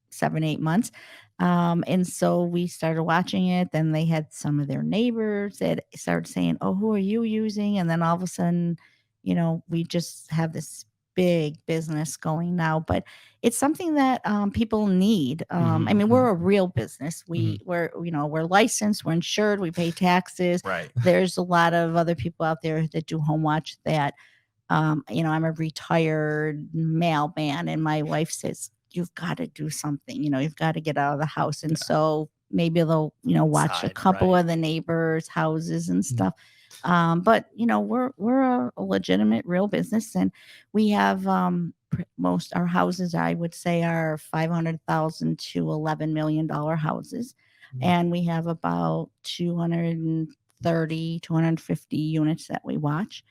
7-8 months. And so we started watching it. Then they had some of their neighbors that started saying, "Oh, who are you using?" And then all of a sudden, we just have this big business going now, but it's something that people need. I mean, we're a real business. We're licensed, we're insured, we pay taxes. Right. There's a lot of other people out there that do home watch that, I'm a retired mailman, and my wife says, you've got to do something, you've got to get out of the house. And so maybe they'll, watch a couple of the neighbors' houses and stuff. But we're a legitimate real business, and we have most our houses, I would say, are $500,000 to $11 million houses, and we have about 230, 250 units that we watch.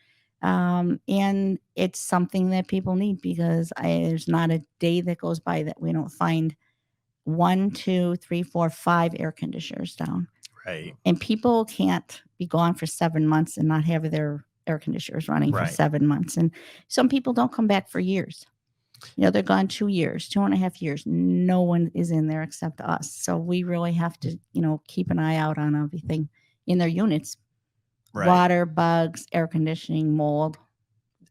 And it's something that people need, because there's not a day that goes by that we don't find 1, 2, 3, 4, 5 air conditioners down. Right. And people can't be gone for 7 months and not have their air conditioners running for 7 months. And some people don't come back for years. They're gone 2 years, 2.5 years. No one is in there except us. So we really have to, keep an eye out on everything in their units. Right. Water, bugs, air conditioning, mold.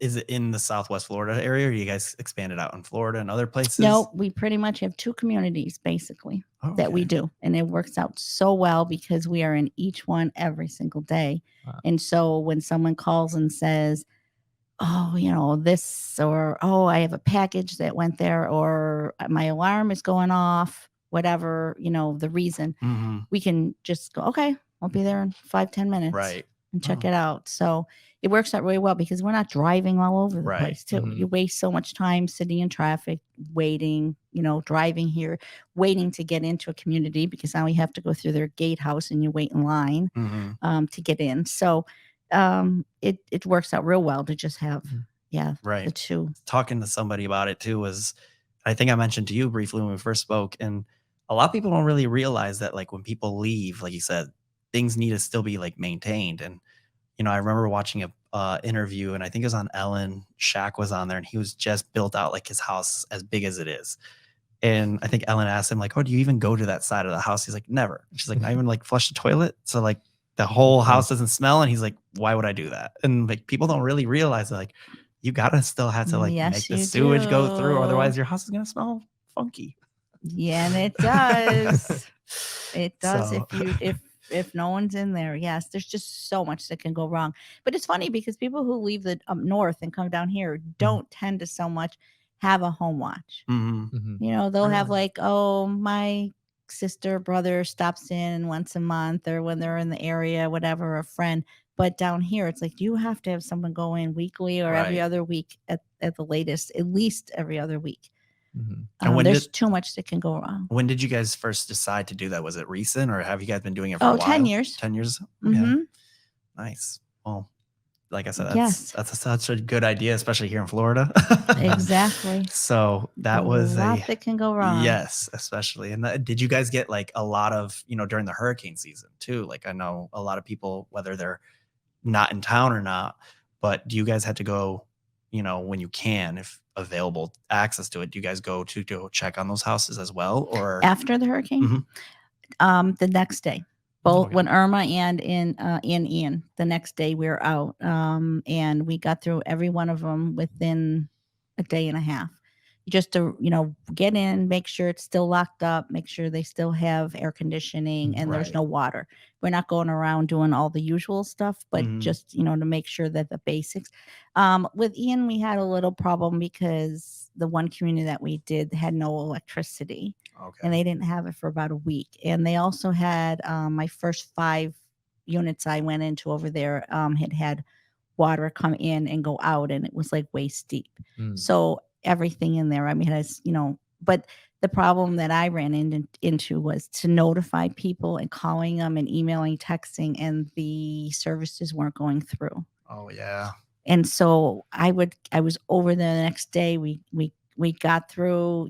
Is it in the Southwest Florida area, or you guys expanded out in Florida and other places? No, we pretty much have 2 communities basically that we do. And it works out so well because we are in each one every single day. Wow. And so when someone calls and says, this, or, I have a package that went there, or my alarm is going off, whatever, the reason, we can just go, okay, I'll be there in 5-10 minutes. Right. And check it out. So it works out really well because we're not driving all over the place too. You waste so much time sitting in traffic, waiting, driving here, waiting to get into a community, because now we have to go through their gatehouse and you wait in line to get in. So it works out real well to just have the 2. Talking to somebody about it too was, I think I mentioned to you briefly when we first spoke, and a lot of people don't really realize that, like, when people leave, like you said, things need to still be like maintained. And I remember watching a interview, and I think it was on Ellen. Shaq was on there, and he was just built out like his house as big as it is. And I think Ellen asked him, like, "Oh, do you even go to that side of the house?" He's like, "Never." She's like, "Not even like flush the toilet, so like the whole house doesn't smell?" And he's like, "Why would I do that?" And like, people don't really realize that, like, you gotta still have to like make the sewage go through, otherwise your house is gonna smell funky. Yeah, and it does. It does. So, if no one's in there, yes, there's just so much that can go wrong. But it's funny because people who leave the up north and come down here don't tend to so much have a home watch. They'll have like, my sister, brother stops in once a month, or when they're in the area, whatever, a friend. But down here, it's like you have to have someone go in weekly or every other week at the latest, at least every other week. And there's too much that can go wrong. When did you guys first decide to do that? Was it recent, or have you guys been doing it for a while? 10 years. 10 years? Yeah. Nice. Well, like I said, that's such a good idea, especially here in Florida. Exactly. So that was a lot that can go wrong. Yes, especially. And did you guys get like a lot of, during the hurricane season too? Like, I know a lot of people, whether they're not in town or not, but do you guys have to go, when you can, if available access to it, do you guys go to check on those houses as well, or after the hurricane? The next day, both when Irma and in Ian, the next day we were out, and we got through every one of them within a day and a half. Just to get in, make sure it's still locked up, make sure they still have air conditioning, and there's no water. We're not going around doing all the usual stuff, but just to make sure that the basics. With Ian, we had a little problem because the one community that we did had no electricity, and they didn't have it for about a week. And they also had my first 5 units I went into over there had water come in and go out, and it was like waist deep. So everything in there, but the problem that I ran into was to notify people and calling them and emailing, texting, and the services weren't going through. Oh yeah. And so I was over there the next day. We got through,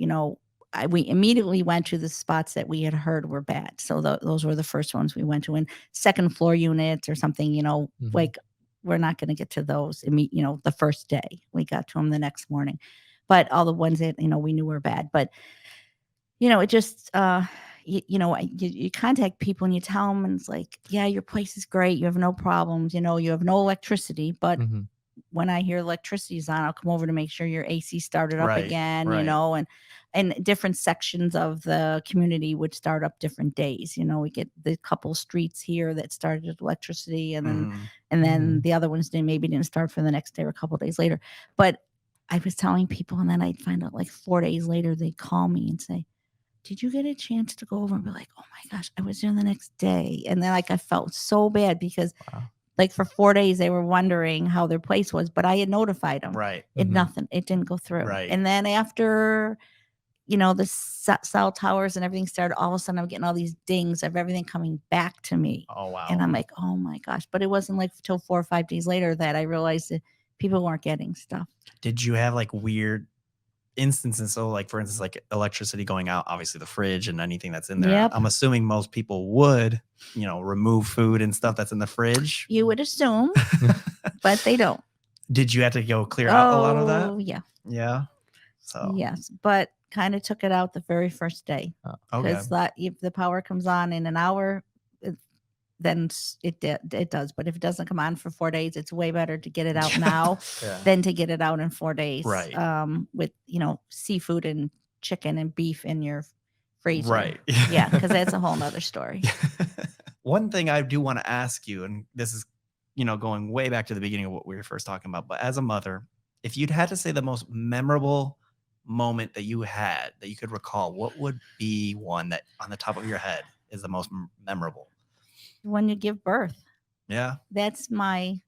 we immediately went to the spots that we had heard were bad. So those were the first ones we went to, and second floor units or something, like we're not going to get to those the first day. We got to them the next morning. But all the ones that, we knew were bad. But, it just, you contact people and you tell them, and it's like, yeah, your place is great. You have no problems. You have no electricity, but when I hear electricity's on, I'll come over to make sure your AC started up Right, again, right. you know, and different sections of the community would start up different days. You know, we get the couple streets here that started electricity, and then Mhm. the other ones didn't start for the next day or a couple days later. But I was telling people, and then I'd find out like 4 days later, they'd call me and say, did you get a chance to go over? And be like, oh my gosh, I was there the next day. And then like I felt so bad because Wow. like for 4 days they were wondering how their place was, but I had notified them. Right. It Mhm. nothing. It didn't go through. Right. And then after, you know, the cell towers and everything started, all of a sudden I'm getting all these dings of everything coming back to me. Oh, wow. And I'm like, oh my gosh. But it wasn't like till 4 or 5 days later that I realized that people weren't getting stuff. Did you have like weird instances? So like, for instance, like electricity going out, obviously the fridge and anything that's in there. Yep. I'm assuming most people would, you know, remove food and stuff that's in the fridge. You would assume, but they don't. Did you have to go clear out a lot of that? Oh, yeah. Yeah. So Yes, but kind of took it out the very first day okay. because that if the power comes on in an hour, then it does. But if it doesn't come on for 4 days, it's way better to get it out now Yeah. than to get it out in 4 days. Right. With, you know, seafood and chicken and beef in your freezer. Right. Yeah, because that's a whole nother story. One thing I do want to ask you, and this is, you know, going way back to the beginning of what we were first talking about, but as a mother, if you'd had to say the most memorable moment that you had that you could recall, what would be one that on the top of your head is the most memorable? When you give birth, Yeah. that's You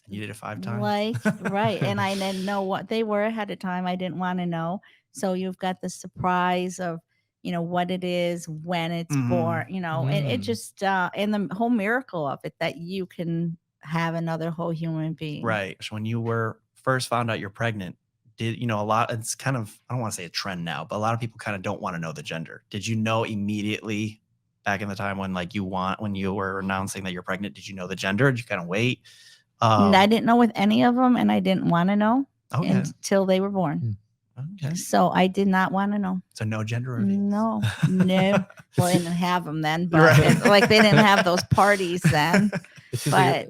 did it 5 times. like right. And I didn't know what they were ahead of time. I didn't want to know. So you've got the surprise of, you know, what it is, when it's born, you know, and it just and the whole miracle of it that you can have another whole human being. Right. So when you were first found out you're pregnant, did you know a lot? It's kind of, I don't want to say a trend now, but a lot of people kind of don't want to know the gender. Did you know immediately back in the time when like when you were announcing that you're pregnant? Did you know the gender? Did you kind of wait? I didn't know with any of them, and I didn't want to know until they were born. Okay. So I did not want to know. So no gender reveals. No. Well, I didn't have them then, but like they didn't have those parties then. It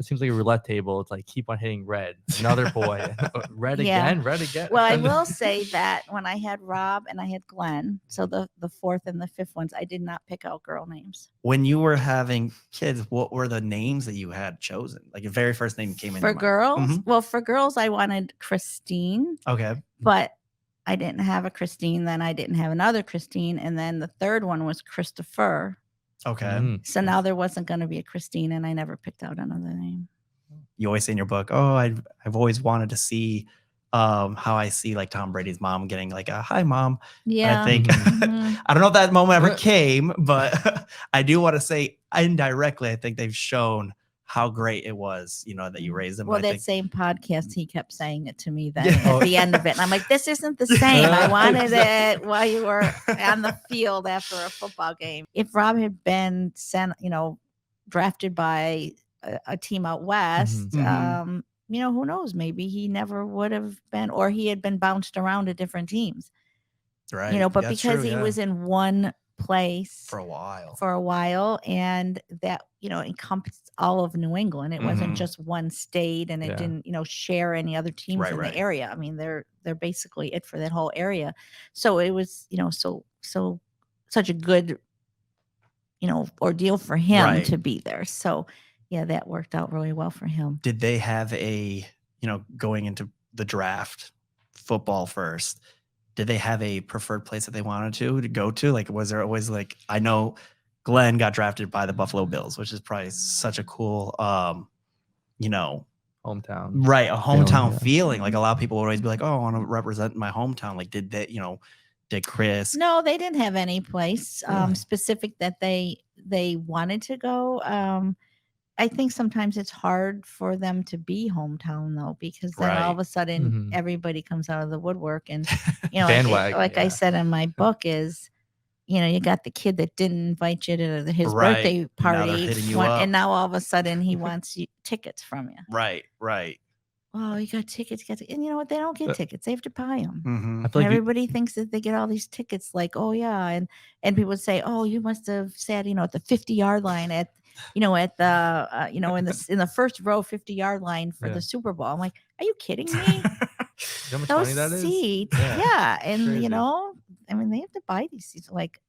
seems like a roulette table. It's like keep on hitting red. Another boy, red again. Well, I will say that when I had Rob and I had Glenn, so the fourth and the fifth ones, I did not pick out girl names. When you were having kids, what were the names that you had chosen? Like your very first name came in For girls? Mm-hmm. Well, for girls, I wanted Christine. Okay. But I didn't have a Christine. Then I didn't have another Christine. And then the third one was Christopher. Okay. So now there wasn't going to be a Christine, and I never picked out another name. You always say in your book, oh, I've always wanted to see how I see like Tom Brady's mom getting like a hi mom. Yeah. I think I don't know if that moment ever came, but I do want to say indirectly, I think they've shown how great it was, you know, that you raised them. Well, that same podcast, he kept saying it to me then at the end of it. And I'm like, this isn't the same. I wanted it while you were on the field after a football game. If Rob had been sent, you know, drafted by a team out west, you know, who knows? Maybe he never would have been, or he had been bounced around to different teams. Right. You know, but because he was in one place for a while, and that, you know, encompassed all of New England. It wasn't just one state, and it didn't, you know, share any other teams in the area. I mean, they're basically it for that whole area. So it was, you know, such a good, you know, ordeal for him to be there. So yeah, that worked out really well for him. Did they have you know, going into the draft, football first, did they have a preferred place that they wanted to go to? Like, was there always like, I know Glenn got drafted by the Buffalo Bills, which is probably such a cool, you know, hometown. Right. A hometown feeling. Like a lot of people would always be like, oh, I want to represent my hometown. Like, did they, you know, did Chris? No, they didn't have any place specific that they wanted to go. I think sometimes it's hard for them to be hometown though, because then all of a sudden everybody comes out of the woodwork, and you know, like I said in my book is, you know, you got the kid that didn't invite you to his birthday party, and now all of a sudden he wants tickets from you. Right. Oh, you got tickets, and you know what? They don't get tickets; they have to buy them. I feel like everybody thinks that they get all these tickets, like, oh yeah, and people say, oh, you must have sat, you know, at the 50-yard line at at the, in the first row, 50-yard line for the Super Bowl. I'm like, are you kidding me? How much Those money that is? seats, yeah. And Crazy. I mean, they have to buy these seats. Like,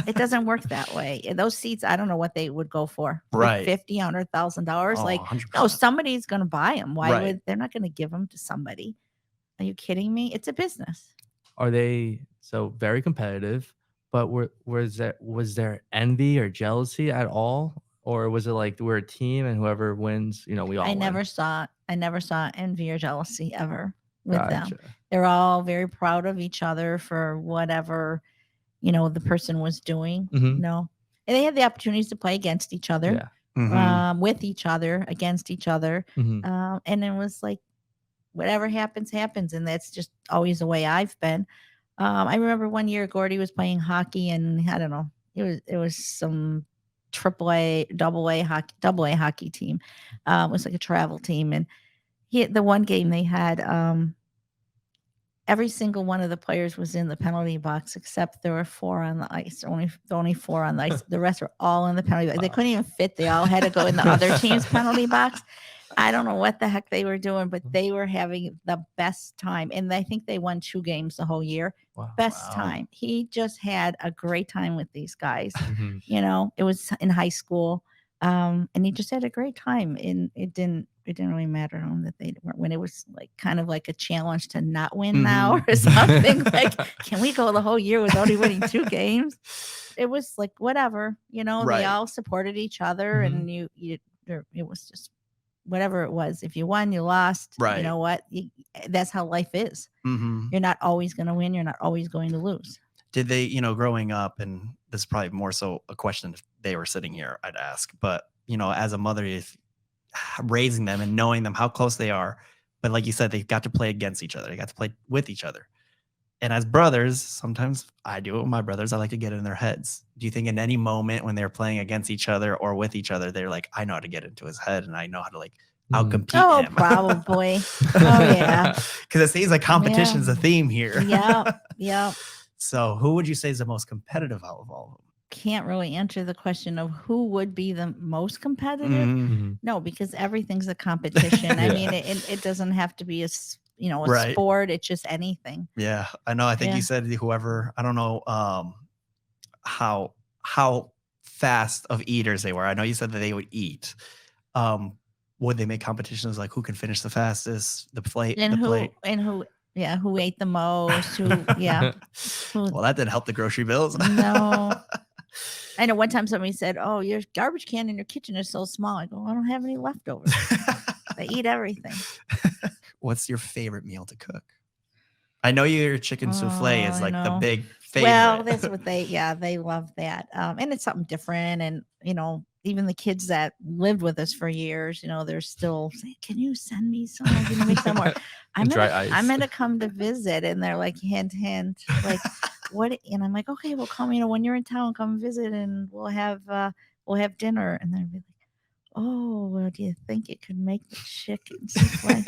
it doesn't work that way. And those seats, I don't know what they would go for. Right. Like $50,000, $100,000. Oh, Like, 100%. no, somebody's going to buy them. Why Right. would they're not going to give them to somebody? Are you kidding me? It's a business. Are they so very competitive? But was there envy or jealousy at all, or was it like we're a team and whoever wins, we all win? I never saw envy or jealousy ever with them. Gotcha. They're all very proud of each other for whatever the person was doing. Mhm. And they had the opportunities to play against each other, Yeah. Mhm. with each other, against each other, Mhm. and it was like whatever happens, and that's just always the way I've been. I remember one year Gordie was playing hockey, and I don't know, it was some AAA, double A hockey team. It was like a travel team, and the one game they had, every single one of the players was in the penalty box except there were 4 on the ice. Only 4 on the ice. The rest were all in the penalty box. They couldn't even fit. They all had to go in the other team's penalty box. I don't know what the heck they were doing, but they were having the best time. And I think they won 2 games the whole year. Wow. Best Wow. time. He just had a great time with these guys. Mhm. It was in high school. And he just had a great time. And it didn't really matter to him that they weren't, when it was like kind of like a challenge to not win now or something. Like, can we go the whole year without only winning 2 games? It was like whatever, Right. they all supported each other, and it was just whatever it was. If you won, you lost. Right. You know what? That's how life is. Mhm. You're not always going to win. You're not always going to lose. Did they, growing up, and this is probably more so a question if they were sitting here, I'd ask, but, as a mother, if raising them and knowing them, how close they are, but like you said, they've got to play against each other. They got to play with each other. And as brothers, sometimes I do it with my brothers. I like to get in their heads. Do you think in any moment when they're playing against each other or with each other, they're like, I know how to get into his head and I know how to outcompete him? Probably. Oh, yeah. Because it seems like competition is a theme here. Yeah. So who would you say is the most competitive out of all of them? Can't really answer the question of who would be the most competitive. Mhm. No, because everything's a competition. I mean, it doesn't have to be a Right. sport. It's just anything. Yeah, I know. I think Yeah. you said whoever, I don't know how fast of eaters they were. I know you said that they would eat. Would they make competitions like who can finish the fastest, the plate? Who ate the most? Well, that didn't help the grocery bills. No. I know one time somebody said, "Oh, your garbage can in your kitchen is so small." I go, "I don't have any leftovers." They eat everything. What's your favorite meal to cook? I know your chicken souffle is I like the know. big favorite. Well, that's what they love that. And it's something different. And, even the kids that lived with us for years, they're still saying, "Can you send me some? Can you make some more?" I'm gonna come to visit. And they're like, hint, like, what? And I'm like, okay, well, come, when you're in town, come visit and we'll have dinner. And they'll be like, "Oh, well, do you think it could make the chicken souffle?"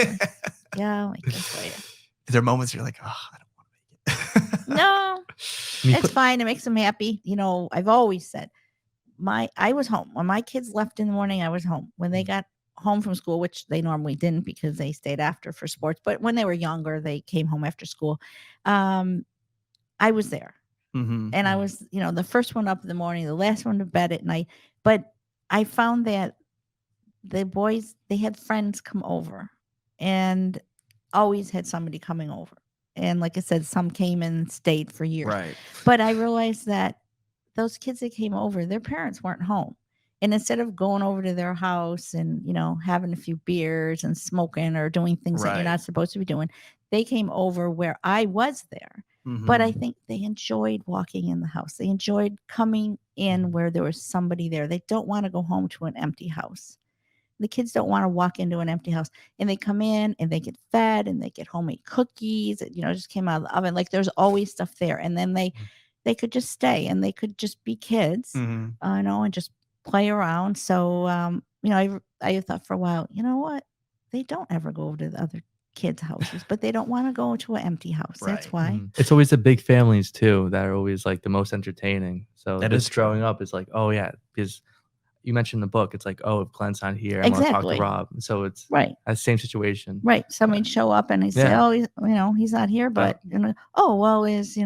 Yeah, like this way. Is there moments you're like, oh, I don't want to make it? No, it's fine. It makes them happy. I've always said I was home when my kids left in the morning. I was home when they got home from school, which they normally didn't because they stayed after for sports. But when they were younger, they came home after school. I was there, and I was, the first one up in the morning, the last one to bed at night. But I found that the boys, they had friends come over, and always had somebody coming over. And like I said, some came and stayed for years. Right. But I realized that those kids that came over, their parents weren't home. And instead of going over to their house and, having a few beers and smoking or doing things that you're not supposed to be doing, they came over where I was there. But I think they enjoyed walking in the house. They enjoyed coming in where there was somebody there. They don't want to go home to an empty house. The kids don't want to walk into an empty house, and they come in and they get fed and they get homemade cookies that, just came out of the oven. Like there's always stuff there. And then they could just stay and they could just be kids, and just play around. So, I thought for a while, you know what? They don't ever go over to the other kids' houses, but they don't want to go to an empty house. That's Right. why. Mhm. It's always the big families too that are always like the most entertaining. So That just is true. growing up is like, oh yeah, because you mentioned the book. It's like, oh, if Glenn's not here, I'm gonna talk to Exactly. Rob. And so it's Right. that same situation. Right. Somebody'd show up and they say, Yeah. oh, he's not here, but, oh, well, is,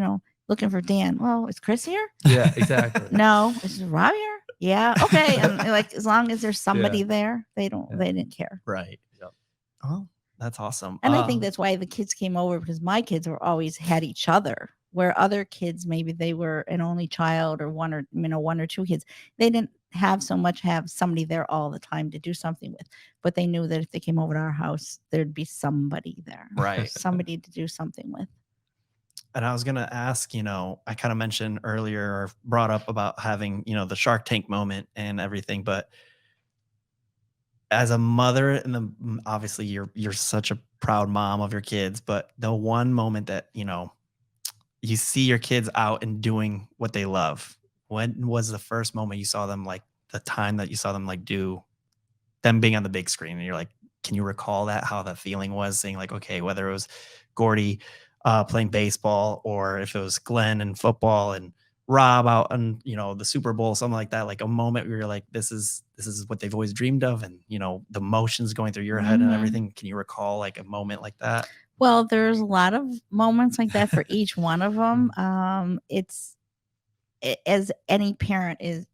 looking for Dan. Well, is Chris here? Yeah, exactly. No. Is Rob here? Yeah. Okay. And like, as long as there's somebody Yeah. there, they Yeah. didn't care. Right. Yep. Oh, that's awesome. And I think that's why the kids came over, because my kids were always had each other, where other kids, maybe they were an only child or one or two kids. They didn't have somebody there all the time to do something with, but they knew that if they came over to our house, there'd be somebody there, Right. somebody to do something with. And I was going to ask, I kind of mentioned earlier or brought up about having, the Shark Tank moment and everything, but as a mother, and obviously you're such a proud mom of your kids, but the one moment that, you see your kids out and doing what they love, when was the first moment you saw them, like the time that you saw them like do them being on the big screen, and you're like, can you recall how that feeling was, saying like, okay, whether it was Gordie playing baseball, or if it was Glenn in football and Rob out on, the Super Bowl, something like that, like a moment where you're like, this is what they've always dreamed of, and the emotions going through your head and everything. Can you recall like a moment like that? Well, there's a lot of moments like that for each one of them. It's as any parent is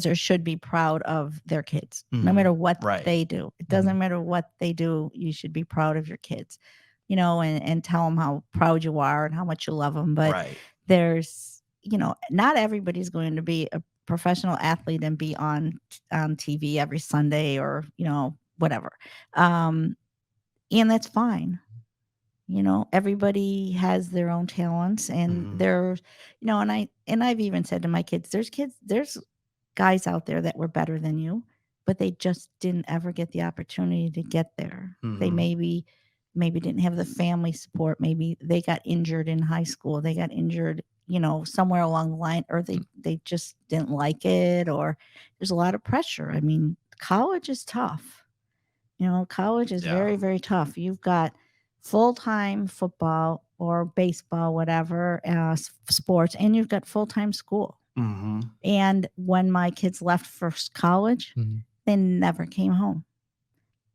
or should be proud of their kids, no matter what they do. It doesn't matter what they do. You should be proud of your kids, and tell them how proud you are and how much you love them. But there's, not everybody's going to be a professional athlete and be on TV every Sunday or, whatever. And that's fine. Everybody has their own talents, and there's, and I've even said to my kids, there's guys out there that were better than you, but they just didn't ever get the opportunity to get there. They maybe didn't have the family support. Maybe they got injured in high school. They got injured, somewhere along the line, or they just didn't like it, or there's a lot of pressure. I mean, college is tough. College is very, very tough. You've got full-time football or baseball, whatever, sports, and you've got full-time school. And when my kids left for college, they never came home.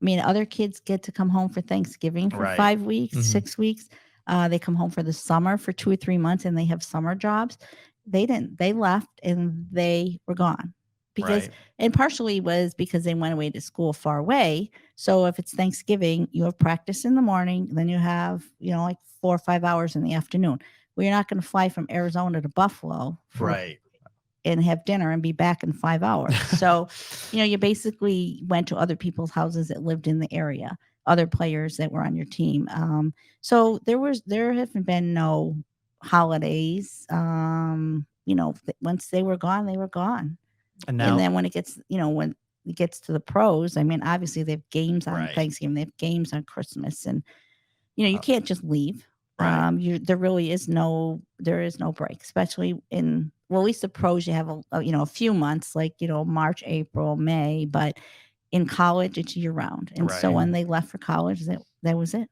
I mean, other kids get to come home for Thanksgiving for 5 weeks, 6 weeks. They come home for the summer for 2 or 3 months, and they have summer jobs. They didn't. They left and they were gone. Because and partially was because they went away to school far away. So if it's Thanksgiving, you have practice in the morning, then you have, like 4 or 5 hours in the afternoon. Well, you're not going to fly from Arizona to Buffalo and have dinner and be back in 5 hours. So, you basically went to other people's houses that lived in the area, other players that were on your team. So there haven't been no holidays. Once they were gone, they were gone. And then when it gets, when it gets to the pros, I mean, obviously they have games on Thanksgiving, they have games on Christmas, and you can't just leave. There is no break, especially in, well, at least the pros, you have a few months, like March, April, May, but in college it's year round. And so when they left for college, that was it.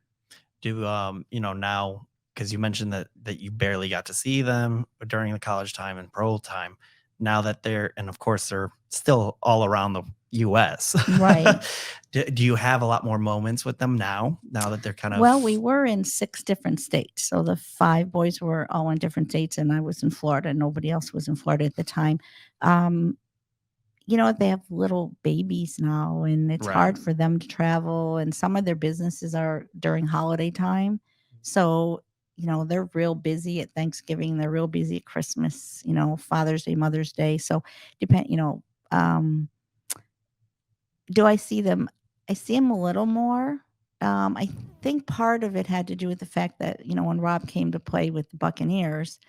Do now, because you mentioned that you barely got to see them during the college time and pro time. Now that and of course they're still all around the U.S. Right. Do you have a lot more moments with them now that they're kind of? Well, we were in 6 different states. So the 5 boys were all in different states, and I was in Florida. Nobody else was in Florida at the time. They have little babies now, and it's hard for them to travel, and some of their businesses are during holiday time. So they're real busy at Thanksgiving. They're real busy at Christmas, Father's Day, Mother's Day. So do I see them? I see them a little more. I think part of it had to do with the fact that, when Rob came to play with the Buccaneers,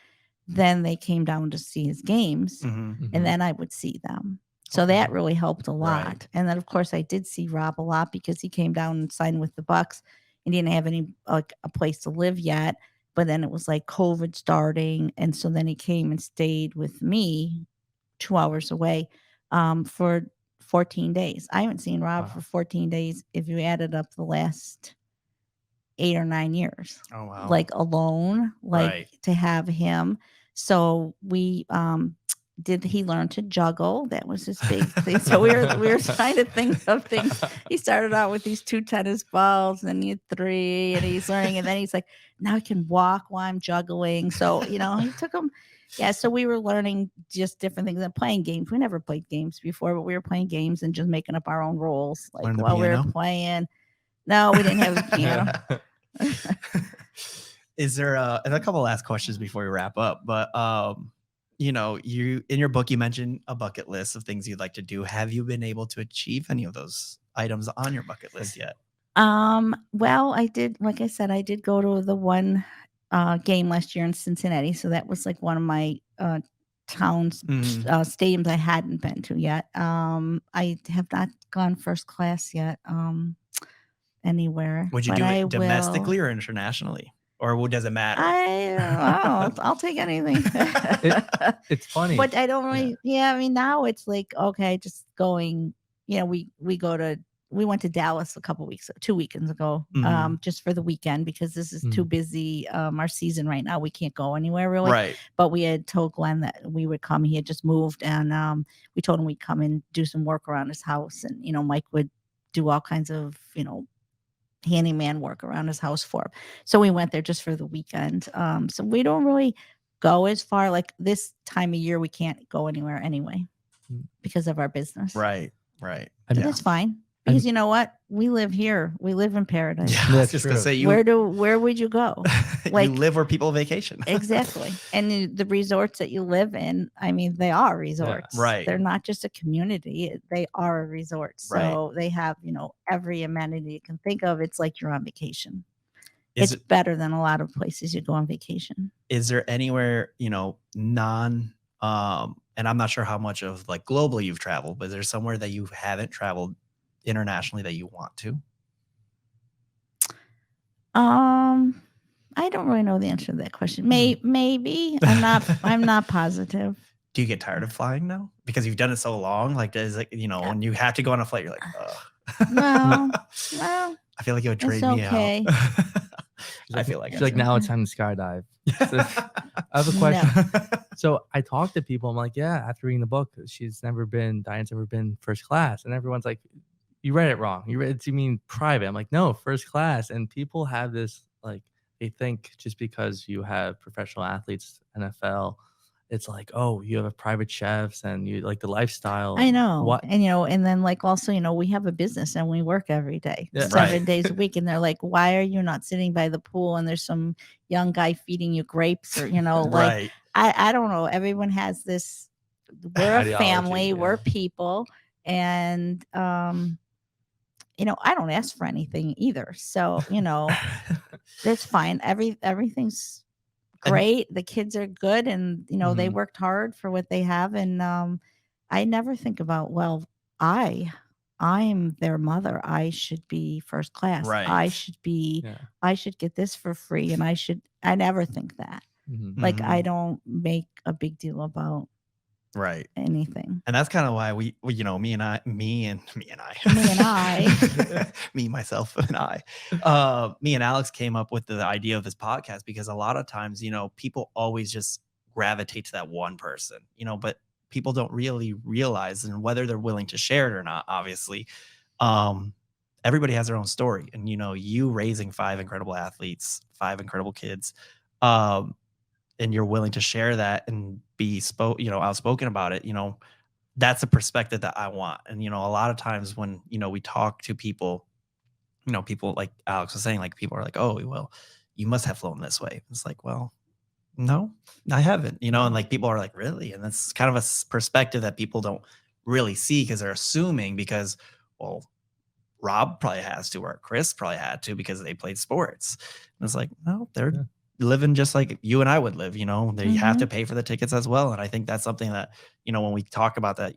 then they came down to see his games, and then I would see them. So that really helped a lot. And then, of course, I did see Rob a lot because he came down and signed with the Bucs. He didn't have any a place to live yet. But then it was like COVID starting. And so then he came and stayed with me 2 hours away for 14 days. I haven't seen Rob for 14 days if you added up the last 8 or 9 years, Oh wow. like alone, like Right. to have him. So we he learn to juggle? That was his big thing. So we were trying to think of things. He started out with these 2 tennis balls, and then he had 3, and he's learning, and then he's like, now he can walk while I'm juggling. So he took him. Yeah, so we were learning just different things and playing games. We never played games before, but we were playing games and just making up our own rules. Like Learn the while we piano? were playing. No, we didn't have the piano. Is there and a couple last questions before we wrap up, but you in your book you mentioned a bucket list of things you'd like to do. Have you been able to achieve any of those items on your bucket list yet? Well, I did, like I said, I did go to the one game last year in Cincinnati. So that was like one of my towns, stadiums I hadn't been to yet. I have not gone first class yet anywhere. Would you do it domestically or internationally? Or does it matter? I'll take anything. It's funny. But I don't really, I mean, now it's like, okay, just going, we went to Dallas 2 weekends ago, just for the weekend because this is too busy. Our season right now, we can't go anywhere really. Right. But we had told Glenn that we would come. He had just moved, and we told him we'd come and do some work around his house, and Mike would do all kinds of handyman work around his house for him. So we went there just for the weekend. So we don't really go as far. Like this time of year, we can't go anywhere anyway because of our business. Right. That's fine. Because you know what? We live here. We live in paradise. Yeah, that's just gonna say where would you go? Like you live where people vacation. Exactly. And the resorts that you live in, I mean, they are resorts. Yeah, right. They're not just a community. They are a resort. So they have, every amenity you can think of. It's like you're on vacation. It's better than a lot of places you go on vacation. Is there anywhere, non and I'm not sure how much of like globally you've traveled, but is there somewhere that you haven't traveled internationally that you want to? I don't really know the answer to that question. Maybe. I'm not positive. Do you get tired of flying now? Because you've done it so long. Like, is it, when you have to go on a flight, you're like, ugh. No. I feel like it would drain me out. I feel like she's like, now it's time to skydive. So, I have a question. No. So I talk to people. I'm like, yeah, after reading the book, Diane's never been first class. And everyone's like, you read it wrong. You mean private. I'm like, no, first class. And people have this, like, they think just because you have professional athletes, NFL, it's like, oh, you have private chefs and you like the lifestyle. I know. What? And, and then like also, we have a business and we work every day, 7 days a week. And they're like, why are you not sitting by the pool and there's some young guy feeding you grapes or, like, I don't know. Everyone has this, we're a family, we're people. And, I don't ask for anything either. So, that's fine. Everything's great. The kids are good and, they worked hard for what they have. And I never think about, well, I'm their mother. I should be first class. Right. I should get this for free. And I never think that. Like, I don't make a big deal about anything. And that's kind of why we me, myself and I, me and Alex came up with the idea of this podcast because a lot of times, people always just gravitate to that one person, but people don't really realize, and whether they're willing to share it or not, obviously, everybody has their own story. And, you raising 5 incredible athletes, 5 incredible kids, and you're willing to share that and be outspoken about it, that's a perspective that I want. And, a lot of times when, we talk to people, people like Alex was saying, like, people are like, oh, well, you must have flown this way. It's like, well, no, I haven't, and like, people are like, really? And that's kind of a perspective that people don't really see because they're assuming well, Rob probably has to, or Chris probably had to because they played sports. And it's like, no, they're living just like you and I would live, they have to pay for the tickets as well. And I think that's something that, when we talk about that,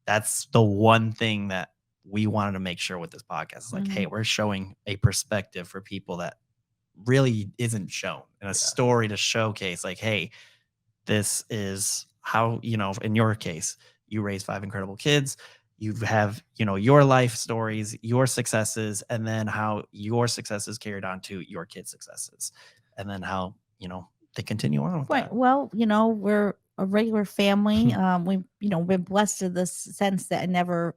that's the one thing that we wanted to make sure with this podcast is like, hey, we're showing a perspective for people that really isn't shown, and a story to showcase like, hey, this is how, in your case, you raised 5 incredible kids. you have, your life stories, your successes, and then how your successes carried on to your kids' successes, and then how, they continue on with Right. that. Well, we're a regular family. We've, been blessed in the sense that I never,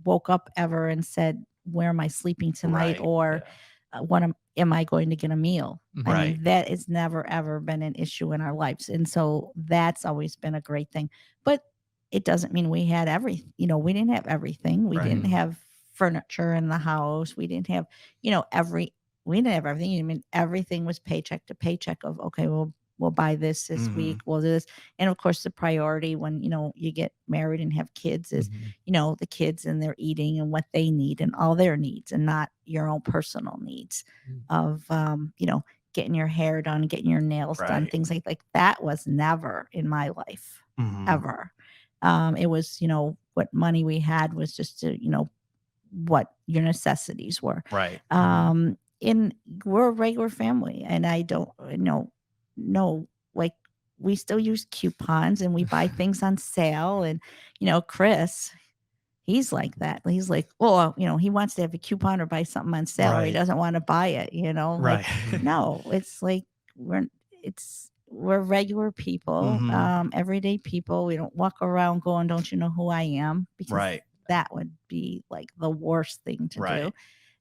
woke up ever and said, "Where am I sleeping tonight?" Right. or am I going to get a meal? I Right. mean, that has never ever been an issue in our lives, and so that's always been a great thing. But it doesn't mean we had everything. We didn't have everything. We Right. didn't have furniture in the house. We didn't have, we didn't have everything. I mean, everything was paycheck to paycheck of, okay, well, we'll buy this week. We'll do this. And of course, the priority when, you get married and have kids is, the kids and their eating and what they need and all their needs, and not your own personal needs of, getting your hair done, getting your nails done, Right. things like that was never in my life, ever. It was, what money we had was just to, what your necessities were. Right. And we're a regular family, and I don't know, like, we still use coupons and we buy things on sale. And Chris, he's like that. He's like, well, he wants to have a coupon or buy something on sale, or he Right. doesn't want to buy it. Right. Like, no, it's like we're regular people, everyday people. We don't walk around going, "Don't you know who I am?" Because Right. that would be like the worst thing to Right. do.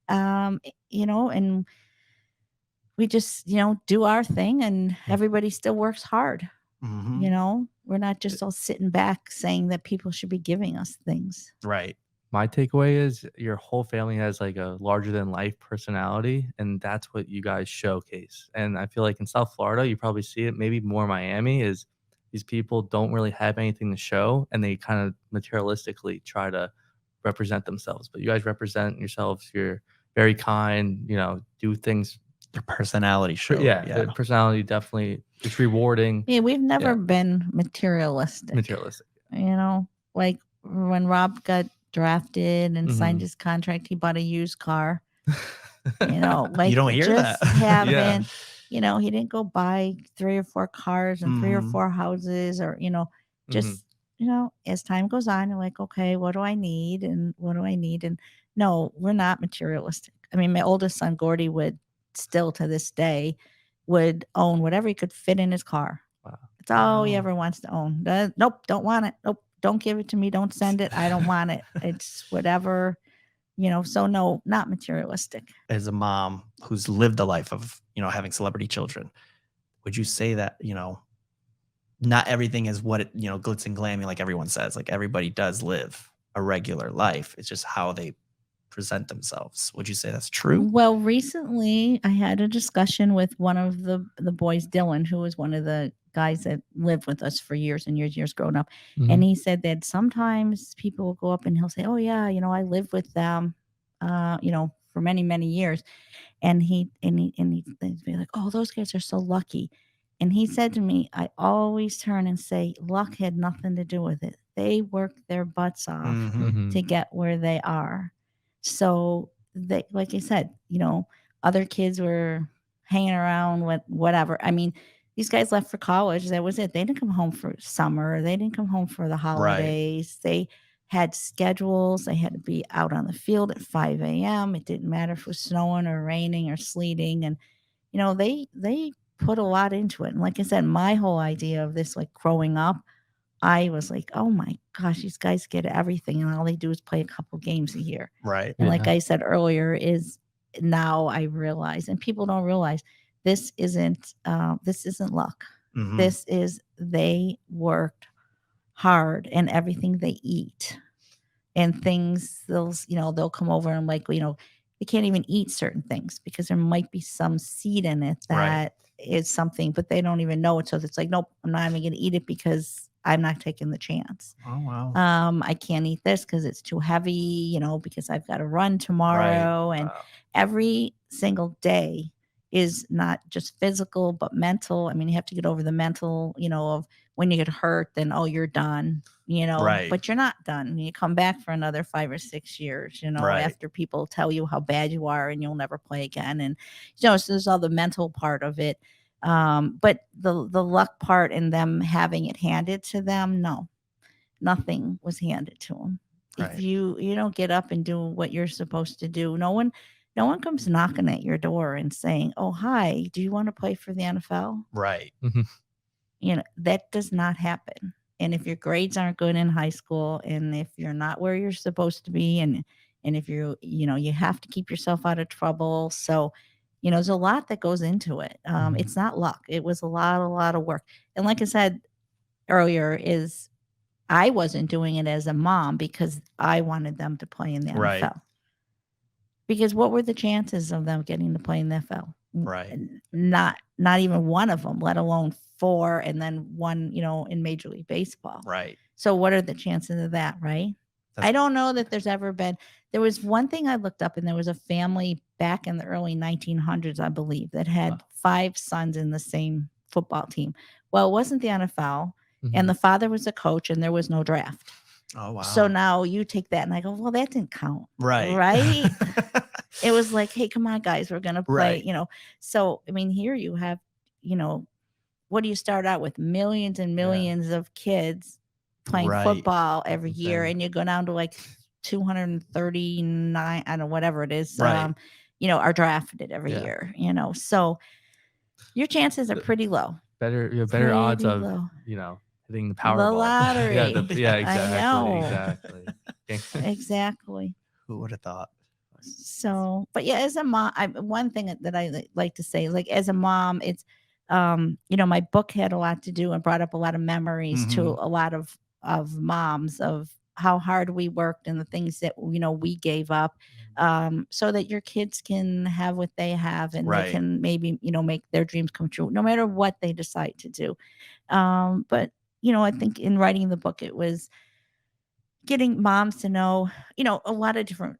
And we just, do our thing, and everybody still works hard. We're not just all sitting back saying that people should be giving us things. Right. My takeaway is your whole family has like a larger than life personality, and that's what you guys showcase. And I feel like in South Florida, you probably see it, maybe more Miami, is these people don't really have anything to show, and they kind of materialistically try to represent themselves. But you guys represent yourselves. You're very kind, do things. Your personality show. The personality definitely, it's rewarding. Yeah, we've never been materialistic. Like when Rob got drafted and signed his contract, he bought a used car. Like, you don't hear just that. having, he didn't go buy 3 or 4 cars and 3 or 4 houses, or just as time goes on, you're like, okay, what do I need and what do I need? And no, we're not materialistic. I mean, my oldest son Gordie would still to this day would own whatever he could fit in his car. Wow. It's all he ever wants to own. Nope, don't want it. Nope, don't give it to me. Don't send it. I don't want it. It's whatever, so no, not materialistic. As a mom who's lived a life of, having celebrity children, would you say that, not everything is what it, glitz and glammy, like everyone says, like everybody does live a regular life. It's just how they present themselves. Would you say that's true? Well, recently I had a discussion with one of the boys, Dylan, who was one of the guys that lived with us for years and years growing up. And he said that sometimes people will go up and he'll say, "Oh yeah, I lived with them, for many, many years." And he'd be like, "Oh, those guys are so lucky." And he said to me, I always turn and say, luck had nothing to do with it. They worked their butts off to get where they are. So they, like I said, other kids were hanging around with whatever. I mean, these guys left for college. That was it. They didn't come home for summer. They didn't come home for the holidays. Right. They had schedules. They had to be out on the field at 5 a.m. It didn't matter if it was snowing or raining or sleeting. And, they put a lot into it. And like I said, my whole idea of this, like growing up, I was like, oh my gosh, these guys get everything. And all they do is play a couple games a year. Right. And like I said earlier, is now I realize, and people don't realize, this isn't luck. This is, they worked hard, and everything they eat and things, they'll come over and like, they can't even eat certain things because there might be some seed in it that is something, but they don't even know it. So it's like, nope, I'm not even going to eat it because I'm not taking the chance. Oh, wow. I can't eat this because it's too heavy, because I've got to run tomorrow. Right. And every single day is not just physical, but mental. I mean, you have to get over the mental, of when you get hurt, then, oh, you're done, but you're not done. You come back for another 5 or 6 years, after people tell you how bad you are and you'll never play again. And, so there's all the mental part of it. But the luck part and them having it handed to them, no, nothing was handed to them. If you don't get up and do what you're supposed to do, no one comes knocking at your door and saying, "Oh, hi, do you want to play for the NFL?" Right. That does not happen. And if your grades aren't good in high school, and if you're not where you're supposed to be, and if you have to keep yourself out of trouble. So, there's a lot that goes into it. It's not luck. It was a lot of work. And like I said earlier, is I wasn't doing it as a mom because I wanted them to play in the Right. NFL. Because what were the chances of them getting to play in the NFL? Right. Not even one of them, let alone 4, and then one, in Major League Baseball. Right. So what are the chances of that, right? I don't know that there's ever been. There was one thing I looked up, and there was a family back in the early 1900s, I believe, that had 5 sons in the same football team. Well, it wasn't the NFL, and the father was a coach, and there was no draft. Oh, wow. So now you take that, and I go, well, that didn't count. Right. Right? It was like, hey, come on, guys, we're going to play, Right. So, I mean, here you have, what do you start out with? Millions and millions of kids playing football every year, and you go down to like 239, I don't know, whatever it is, Right. are drafted every year, so your chances are pretty low. Better odds of, low. hitting the Powerball. The lottery. Exactly. I know. Exactly. Exactly. Who would have thought? So, but yeah, as a mom, one thing that I like to say, like as a mom, it's, my book had a lot to do and brought up a lot of memories to a lot of moms of how hard we worked and the things that, we gave up, so that your kids can have what they have, and they can maybe, make their dreams come true, no matter what they decide to do. But, I think in writing the book, it was getting moms to know, a lot of different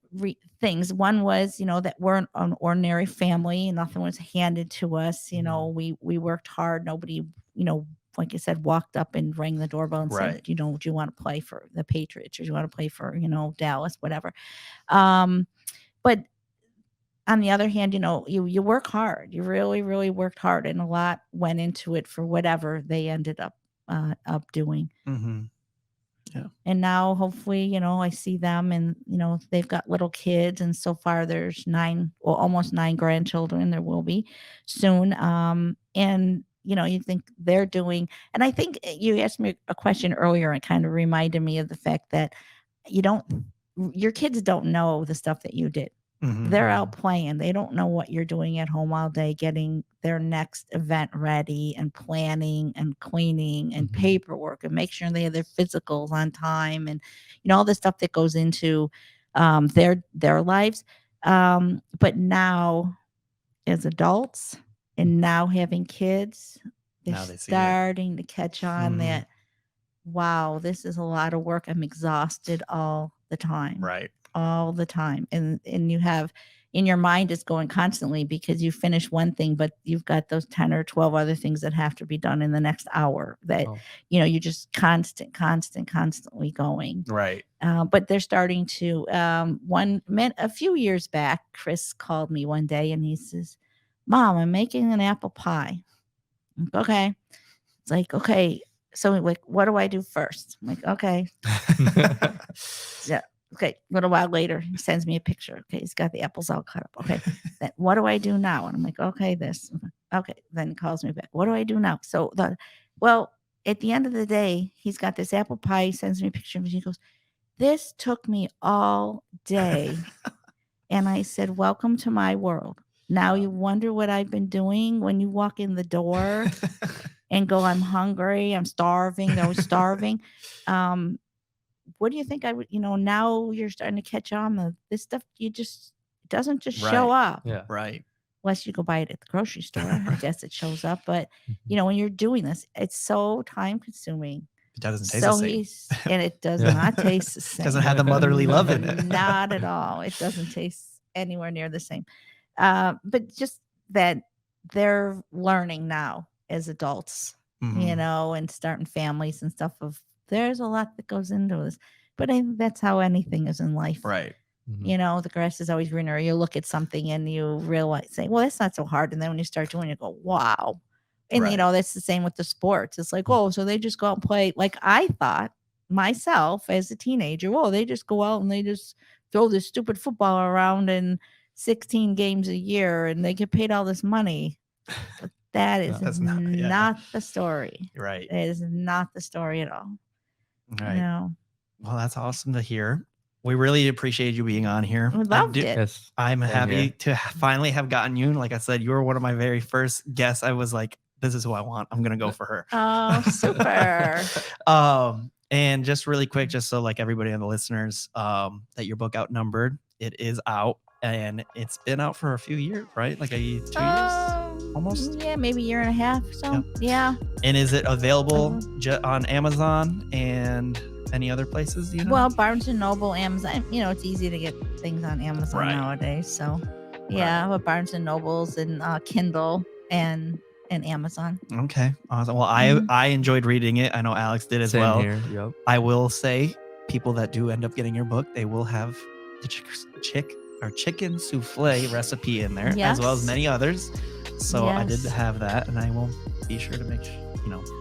things. One was, that we're an ordinary family. Nothing was handed to us. We worked hard. Nobody, like I said, walked up and rang the doorbell and said, do you want to play for the Patriots, or do you want to play for, Dallas, whatever. But on the other hand, you work hard. You really, really worked hard, and a lot went into it for whatever they ended up doing. Yeah. And now hopefully, I see them, and, they've got little kids, and so far there's 9, or almost 9 grandchildren. There will be soon. And, you think they're doing, and I think you asked me a question earlier, and kind of reminded me of the fact that your kids don't know the stuff that you did. They're out playing. They don't know what you're doing at home all day, getting their next event ready, and planning and cleaning and paperwork, and make sure they have their physicals on time, and all the stuff that goes into their lives. But now, as adults, and now having kids, they're starting to catch on that, wow, this is a lot of work. I'm exhausted all the time. Right. All the time. And you have, in your mind, it's going constantly, because you finish one thing, but you've got those 10 or 12 other things that have to be done in the next hour, that, you're just constantly going. Right. But they're starting to, a few years back, Chris called me one day, and he says, Mom, I'm making an apple pie. I'm like, okay. It's like, okay. So like, what do I do first? I'm like, okay. Yeah. Okay, a little while later, he sends me a picture. Okay, he's got the apples all cut up. Okay, then what do I do now? And I'm like, okay, this. Okay, then he calls me back. What do I do now? So, at the end of the day, he's got this apple pie. He sends me a picture, and he goes, this took me all day. And I said, welcome to my world. Now you wonder what I've been doing when you walk in the door and go, I'm hungry, I'm starving, I was starving. What do you think I would, now you're starting to catch on this stuff. It doesn't just show up. Yeah. Right. Unless you go buy it at the grocery store. I guess it shows up. But, when you're doing this, it's so time consuming. It doesn't taste the same. And it does not taste the same. Doesn't have the motherly love in it. Not at all. It doesn't taste anywhere near the same. But just that they're learning now as adults, and starting families and stuff, there's a lot that goes into this. But I think that's how anything is in life. Right. The grass is always greener. You look at something and you realize, say, well, that's not so hard. And then when you start doing it, you go, wow. And, that's the same with the sports. It's like, oh, so they just go out and play. Like I thought myself as a teenager, oh, they just go out and they just throw this stupid football around and 16 games a year and they get paid all this money. But that is That's not the story. Right. It is not the story at all. Right. No. Well, that's awesome to hear. We really appreciate you being on here. We loved it. Yes. I'm Same happy here. to finally have gotten you. Like I said, you were one of my very first guests. I was like, this is who I want. I'm going to go for her. Oh, super. And just really quick, just so like everybody and the listeners, that your book Outnumbered, it is out and it's been out for a few years, right? Like 2 years almost. Yeah, maybe a year and a half. So yeah. And is it available on Amazon and any other places? You know? Well, Barnes and Noble, Amazon. It's easy to get things on Amazon nowadays. So yeah, but Barnes and Nobles and Kindle and Amazon. Okay, awesome. Well, I enjoyed reading it. I know Alex did as Same well. here. Yep. I will say, people that do end up getting your book, they will have the chicken souffle recipe in there, as well as many others. So I did have that, and I will be sure to make sure.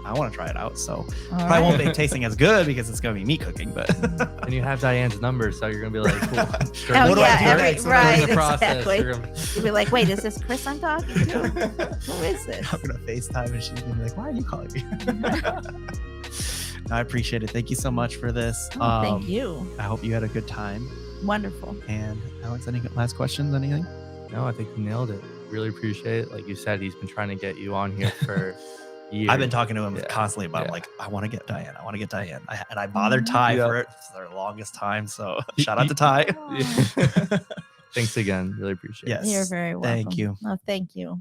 I want to try it out. So probably won't be tasting as good because it's going to be me cooking, but. And you have Diane's number, so you're going to be like, cool. Oh, what do I do next? Right, the process, exactly. You'll be like, wait, is this Chris I'm talking to? Who is this? I'm going to FaceTime and she's going to be like, why are you calling me? I appreciate it. Thank you so much for this. Thank you. I hope you had a good time. Wonderful. And Alex, any last questions? Anything? No, I think you nailed it. Really appreciate it. Like you said, he's been trying to get you on here for years. I've been talking to him constantly about like, I want to get Diane. And I bothered Ty for it for the longest time. So shout out to Ty. Thanks again. Really appreciate it. You're very welcome. Thank you. Oh, thank you.